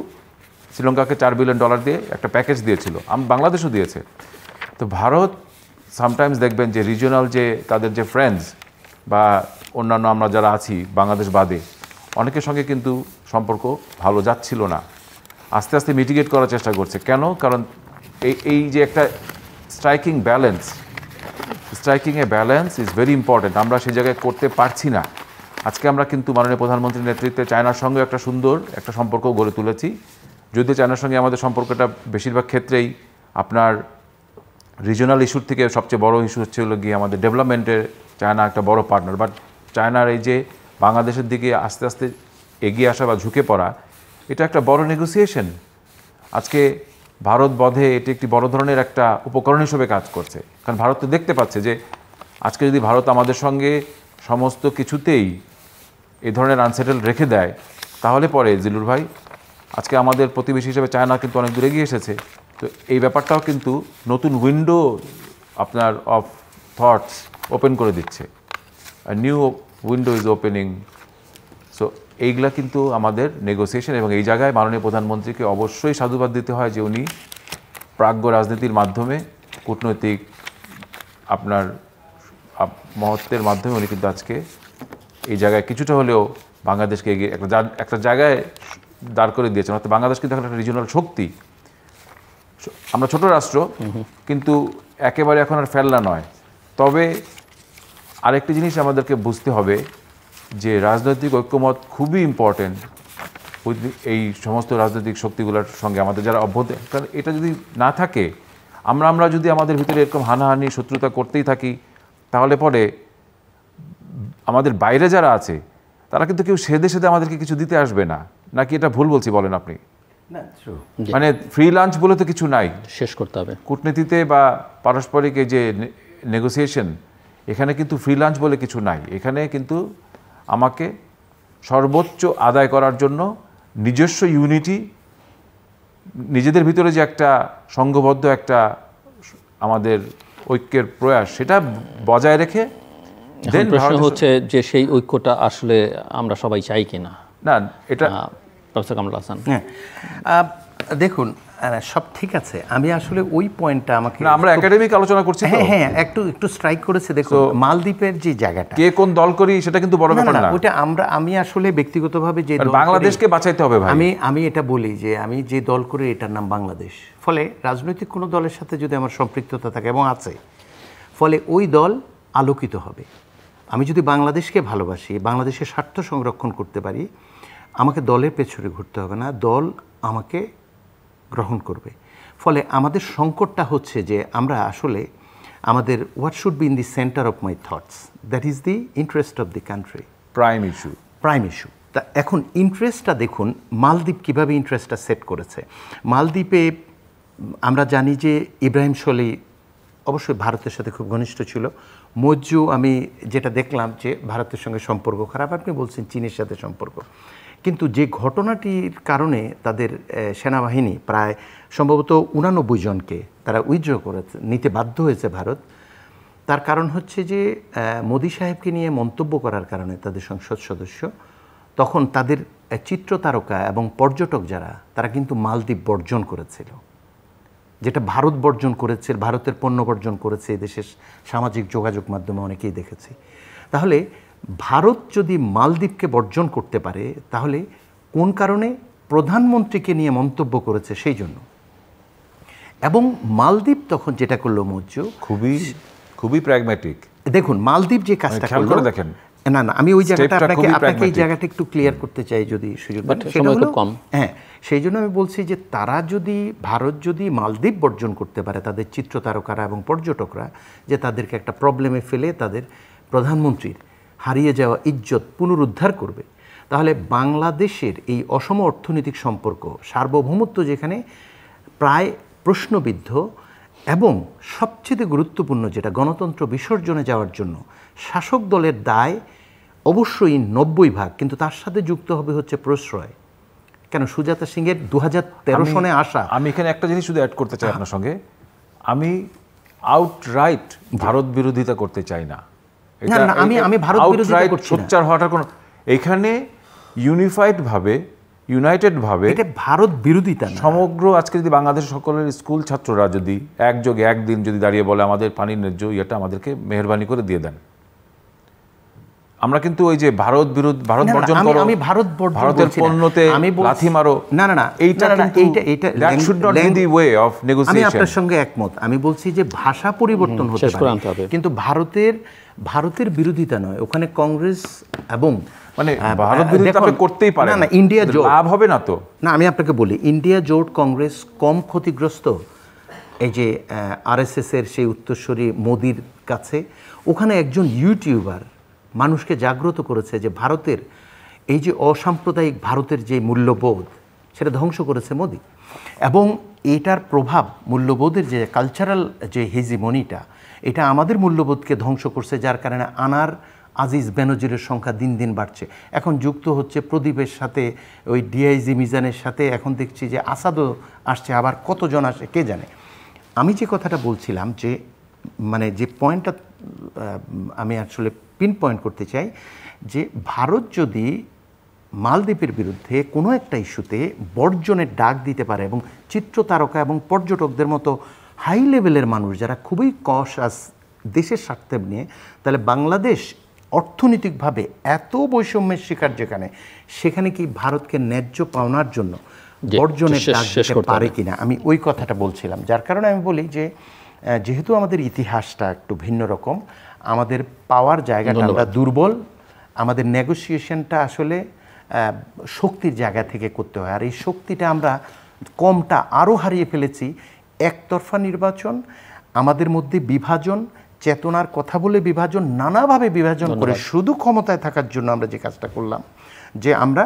শ্রীলঙ্কাকে $4 বিলিয়ন দিয়ে একটা প্যাকেজ দিয়েছিল, বাংলাদেশও দিয়েছে। তো ভারত সামটাইমস দেখবেন যে রিজিওনাল যে তাদের যে ফ্রেন্ডস বা অন্যান্য আমরা যারা আছি বাংলাদেশ বাদে, অনেকের সঙ্গে কিন্তু সম্পর্ক ভালো যাচ্ছিল না, আস্তে আস্তে মিটিগেট করার চেষ্টা করছে। কেন? কারণ এই যে একটা striking A balance is very important. আমরা সেই জায়গায় করতে পারছি না। আজকে আমরা কিন্তু মাননীয় প্রধানমন্ত্রীর নেতৃত্বে চায়নার সঙ্গে একটা সুন্দর একটা সম্পর্ক গড়ে তুলেছি। যদিও চায়নার সঙ্গে আমাদের সম্পর্কটা বেশিরভাগ ক্ষেত্রেই আপনার রিজনাল ইস্যুর থেকে সবচেয়ে বড় ইস্যু হচ্ছে হলো গিয়ে আমাদের ডেভেলপমেন্টের চায়না একটা বড় পার্টনার। বাট চায়নার এই যে বাংলাদেশের দিকে আস্তে আস্তে এগিয়ে আসা বা ঝুঁকে পড়া, এটা একটা বড় নেগোসিয়েশন। আজকে ভারত বোধে এটি একটি বড় ধরনের একটা উপকরণ হিসেবে কাজ করছে। কারণ ভারত তো দেখতে পাচ্ছে যে আজকে যদি ভারত আমাদের সঙ্গে সমস্ত কিছুতেই এই ধরনের আনসেটেল রেখে দেয়, তাহলে পরে জিলুর ভাই আজকে আমাদের প্রতিবেশী হিসেবে চায়না কিন্তু অনেক দূরে এগিয়ে এসেছে। তো এই ব্যাপারটাও কিন্তু নতুন উইন্ডো আপনার অফ থটস ওপেন করে দিচ্ছে, new window is opening. So এইগুলা কিন্তু আমাদের নেগোসিয়েশন, এবং এই জায়গায় মাননীয় প্রধানমন্ত্রীকে অবশ্যই সাধুবাদ দিতে হয় যে উনি প্রাজ্ঞ রাজনীতির মাধ্যমে, কূটনৈতিক আপনার মহত্বের মাধ্যমে উনি কিন্তু আজকে এই জায়গায় কিছুটা হলেও বাংলাদেশকে এগিয়ে একটা জায়গায় দাঁড় করে দিয়েছেন। অর্থাৎ বাংলাদেশ কিন্তু এখন একটা রিজিওনাল শক্তি। আমরা ছোট রাষ্ট্র, কিন্তু একেবারে এখন আর ফেলনা নয়। তবে আরেকটি জিনিস আমাদেরকে বুঝতে হবে যে রাজনৈতিক ঐক্যমত খুবই ইম্পর্টেন্ট এই সমস্ত রাজনৈতিক শক্তিগুলোর সঙ্গে আমাদের যারা অভ্যন্ত। কারণ এটা যদি না থাকে, আমরা যদি আমাদের ভিতরে এরকম হানাহানি শত্রুতা করতেই থাকি, তাহলে পরে আমাদের বাইরে যারা আছে তারা কিন্তু কেউ সেদে আমাদেরকে কিছু দিতে আসবে না। নাকি এটা ভুল বলছি বলেন আপনি? মানে ফ্রি লাঞ্চ বলে তো কিছু নাই, শেষ করতে হবে। কূটনীতিতে বা পারস্পরিক এই যে নেগোসিয়েশন, এখানে কিন্তু ফ্রি লাঞ্চ বলে কিছু নাই। এখানে কিন্তু আমাকে সর্বোচ্চ আদায় করার জন্য নিজস্ব ইউনিটি, নিজেদের ভিতরে যে একটা সংঘবদ্ধ একটা আমাদের ঐক্যের প্রয়াস, সেটা বজায় রেখে প্রশ্ন হচ্ছে যে সেই ঐক্যটা আসলে আমরা সবাই চাই কিনা। না, এটা প্রফেসর কামরুল হাসান। হ্যাঁ, দেখুন সব ঠিক আছে, আমি আসলে ওই পয়েন্টটা আমাকে আমরা একাডেমিক আলোচনা করছি। হ্যাঁ, একটু স্ট্রাইক করেছে। দেখুন মালদ্বীপের যে জায়গাটা, কে কোন দল করি সেটা কিন্তু বড় ব্যাপার না। ওটা আমি আসলে ব্যক্তিগতভাবে যে বাংলাদেশকে বাঁচাইতে হবে ভাই। আমি এটা বলি যে আমি যে দল করি এটার নাম বাংলাদেশ। ফলে রাজনৈতিক কোনো দলের সাথে যদি আমার সম্পৃক্ততা থাকে, এবং আছে, ফলে ওই দল আলোকিত হবে। আমি যদি বাংলাদেশকে ভালোবাসি, বাংলাদেশের স্বার্থ সংরক্ষণ করতে পারি, আমাকে দলের পেছনে ঘুরতে হবে না, দল আমাকে গ্রহণ করবে। ফলে আমাদের সংকটটা হচ্ছে যে আমরা আসলে আমাদের what should be in the centre of my thoughts, that is the interest of the country, prime issue. তা এখন ইন্টারেস্টটা দেখুন মালদ্বীপ কীভাবে ইন্টারেস্টটা সেট করেছে। মালদ্বীপে আমরা জানি যে ইব্রাহিম সোলি অবশ্যই ভারতের সাথে খুব ঘনিষ্ঠ ছিল। মজ্জু, আমি যেটা দেখলাম যে ভারতের সঙ্গে সম্পর্ক খারাপ, আপনি বলছেন চীনের সাথে সম্পর্ক, কিন্তু যে ঘটনাটির কারণে তাদের সেনাবাহিনী প্রায় সম্ভবত 89 জনকে তারা উইথড্র করেছে, নিতে বাধ্য হয়েছে ভারত, তার কারণ হচ্ছে যে মোদি সাহেবকে নিয়ে মন্তব্য করার কারণে তাদের সংসদ সদস্য, তখন তাদের চিত্রতারকা এবং পর্যটক যারা, তারা কিন্তু মালদ্বীপ বর্জন করেছিল, যেটা ভারত বর্জন করেছে, ভারতের পণ্য বর্জন করেছে। এদেশের সামাজিক যোগাযোগ মাধ্যমে অনেকেই দেখেছি। তাহলে ভারত যদি মালদ্বীপকে বর্জন করতে পারে, তাহলে কোন কারণে? প্রধানমন্ত্রীকে নিয়ে মন্তব্য করেছে সেই জন্য। এবং মালদ্বীপ তখন যেটা করলো মজ্জু, খুবই প্র্যাগম্যাটিক। দেখুন মালদ্বীপ যে কাজটা করলো, দেখেন, না আমি ওই জায়গাটা আপনাকে এই জায়গাটা একটু ক্লিয়ার করতে চাই যদি সুযোগ পান। সেটা হলো, হ্যাঁ, সেই জন্য আমি বলছি যে তারা যদি, ভারত যদি মালদ্বীপ বর্জন করতে পারে, তাদের চিত্রতারকারা এবং পর্যটকরা, যে তাদেরকে একটা প্রবলেমে ফেলে তাদের প্রধানমন্ত্রীর হারিয়ে যাওয়া ইজ্জত পুনরুদ্ধার করবে, তাহলে বাংলাদেশের এই অসম অর্থনৈতিক সম্পর্ক, সার্বভৌমত্ব যেখানে প্রায় প্রশ্নবিদ্ধ, এবং সবচেয়ে গুরুত্বপূর্ণ যেটা গণতন্ত্র বিসর্জনে যাওয়ার জন্য শাসক দলের দায় অবশ্যই 90%, কিন্তু তার সাথে যুক্ত হবে হচ্ছে প্রশ্রয়। কেন সুজাতা সিংয়ের 2013 সনে আসা। আমি এখানে একটা জিনিস শুধু অ্যাড করতে চাই আপনার সঙ্গে। আমি আউটরাইট ভারত বিরোধিতা করতে চাই না। আমি ভারত বিরোধিতা করছি না। সোচ্চার হওয়াটা কোনো, এখানে ইউনাইটেড ভাবে এটা ভারত বিরোধিতা না। সমগ্র আজকে যদি বাংলাদেশের সকলের স্কুল ছাত্ররা যদি একযোগে একদিন যদি দাঁড়িয়ে বলে আমাদের পানির ন্যায্য ইয়েটা আমাদেরকে মেহেরবানি করে দিয়ে দেন, আমরা কিন্তু ওই যে ভারত বর্জন করো, আমি ভারতের পণ্যতে লাথি মারো, এইটা that should not be the way of negotiation. আমি আপনার সঙ্গে একমত। আমি বলছি যে ভাষা পরিবর্তন হতে পারে, কিন্তু ভারতের বিরোধিতা নয়। ওখানে কংগ্রেস এবং মানে ভারত বিরোধিতা আপনি করতেই পারেন না, ইন্ডিয়া জোট লাভ হবে না তো। না, আমি আপনাকে বলি ইন্ডিয়া জোট কংগ্রেস কম ক্ষতিগ্রস্ত এই যে আরএসএস এর সেই উত্তরসূরি মোদির কাছে। ওখানে একজন ইউটিউবার মানুষকে জাগ্রত করেছে যে ভারতের এই যে অসাম্প্রদায়িক ভারতের যে মূল্যবোধ, সেটা ধ্বংস করেছে মোদি। এবং এটার প্রভাব, মূল্যবোধের যে কালচারাল যে হেজিমনিটা, এটা আমাদের মূল্যবোধকে ধ্বংস করছে, যার কারণে আনার আজিজ বেনজিরের সংখ্যা দিন দিন বাড়ছে। এখন যুক্ত হচ্ছে প্রদীপের সাথে, ওই ডিআইজি মিজানের সাথে, এখন দেখছি যে আসাদও আসছে, আবার কতজন আসে কে জানে। আমি যে কথাটা বলছিলাম যে মানে যে পয়েন্টটা আমি আসলে পিন পয়েন্ট করতে চাই, যে ভারত যদি মালদ্বীপের বিরুদ্ধে কোনো একটা ইস্যুতে বর্জনের ডাক দিতে পারে, এবং চিত্রতারকা এবং পর্যটকদের মতো হাই লেভেলের মানুষ যারা খুবই কশাস দেশের স্বার্থে নিয়ে, তাহলে বাংলাদেশ অর্থনৈতিকভাবে এত বৈষম্যের শিকার যেখানে, সেখানে কি ভারতকে ন্যায্য পাওনার জন্য বর্জনের ডাক দিতে পারে কিনা, আমি ওই কথাটা বলছিলাম। যার কারণে আমি বলি যে যেহেতু আমাদের ইতিহাসটা একটু ভিন্ন রকম, আমাদের পাওয়ার জায়গাটা আমরা দুর্বল, আমাদের নেগোসিয়েশনটা আসলে শক্তির জায়গা থেকে করতে হয়, আর এই শক্তিটা আমরা কমটা আরও হারিয়ে ফেলেছি। একতরফা নির্বাচন, আমাদের মধ্যে বিভাজন, চেতনার কথা বলে বিভাজন, নানাভাবে বিভাজন করে শুধু ক্ষমতায় থাকার জন্য আমরা যে কাজটা করলাম, যে আমরা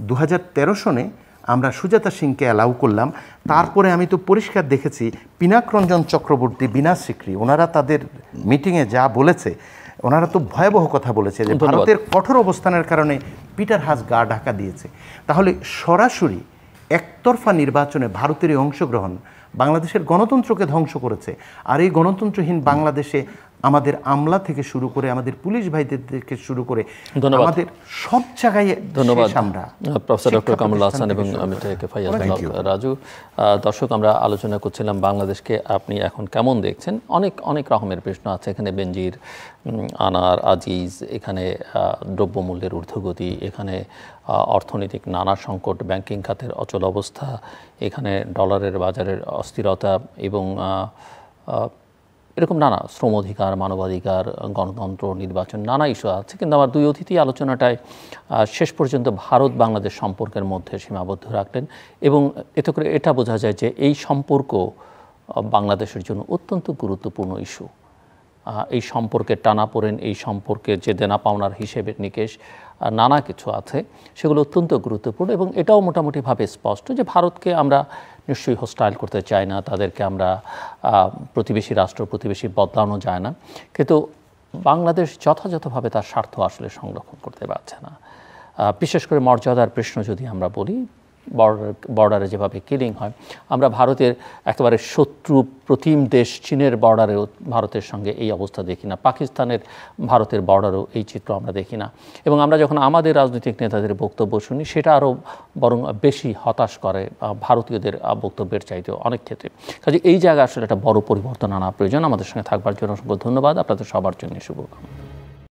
2013 সনে আমরা সুজাতা সিংকে অ্যালাউ করলাম। তারপরে আমি তো পরিষ্কার দেখেছি পিনাক রঞ্জন চক্রবর্তী, বিনা সিকরি, ওনারা তাদের মিটিংয়ে যা বলেছে, ওনারা তো ভয়াবহ কথা বলেছে যে ভারতের কঠোর অবস্থানের কারণে পিটার হাস গা ঢাকা দিয়েছে। তাহলে সরাসরি একতরফা নির্বাচনে ভারতের এই অংশগ্রহণ বাংলাদেশের গণতন্ত্রকে ধ্বংস করেছে। আর এই গণতন্ত্রহীন বাংলাদেশে আমাদের আমলা থেকে শুরু করে, আমাদের পুলিশ ভাইদের থেকে শুরু করে, আমাদের সব জায়গায় ধন্যবাদ আমরা প্রফেসর ডক্টর কামরুল হাসান এবং আমি ফাইয়াজ রাজু। দর্শক, আমরা আলোচনা করছিলাম বাংলাদেশকে আপনি এখন কেমন দেখছেন। অনেক রকমের প্রশ্ন আছে এখানে, বেনজির, আনার, আজিজ, এখানে দ্রব্যমূল্যের ঊর্ধ্বগতি, এখানে অর্থনৈতিক নানা সংকট, ব্যাংকিং খাতের অচল অবস্থা, এখানে ডলারের বাজারের অস্থিরতা এবং এরকম নানা শ্রম অধিকার, মানবাধিকার, গণতন্ত্র, নির্বাচন, নানা ইস্যু আছে। কিন্তু আমার দুই অতিথি আলোচনাটায় শেষ পর্যন্ত ভারত বাংলাদেশ সম্পর্কের মধ্যে সীমাবদ্ধ রাখলেন এবং এতে করে এটা বোঝা যায় যে এই সম্পর্ক বাংলাদেশের জন্য অত্যন্ত গুরুত্বপূর্ণ ইস্যু। এই সম্পর্কের টানাপোড়েন, এই সম্পর্কের যে দেনা পাওনার হিসেবের নিকেশ, নানা কিছু আছে, সেগুলো অত্যন্ত গুরুত্বপূর্ণ। এবং এটাও মোটামুটিভাবে স্পষ্ট যে ভারতকে আমরা নিশ্চয়ই হোস্টাইল করতে চাই না, তাদেরকে আমরা প্রতিবেশী রাষ্ট্র, প্রতিবেশী বদলানো যায় না, কিন্তু বাংলাদেশ যথাযথভাবে তার স্বার্থ আসলে সংরক্ষণ করতে পারছে না। বিশেষ করে মর্যাদার প্রশ্ন যদি আমরা বলি, বর্ডারে যেভাবে কিলিং হয়, আমরা ভারতের একেবারে শত্রু প্রতিম দেশ চীনের বর্ডারেও ভারতের সঙ্গে এই অবস্থা দেখি না, পাকিস্তানের ভারতের বর্ডারেও এই চিত্র আমরা দেখি না। এবং আমরা যখন আমাদের রাজনৈতিক নেতাদের বক্তব্য শুনি, সেটা আরও বরং বেশি হতাশ করে ভারতীয়দের বক্তব্যের চাইতেও অনেক ক্ষেত্রে। কাজে এই জায়গায় আসলে একটা বড় পরিবর্তন আনা প্রয়োজন। আমাদের সঙ্গে থাকবার জন্য অসংখ্য ধন্যবাদ, আপনাদের সবার জন্য শুভকামনা।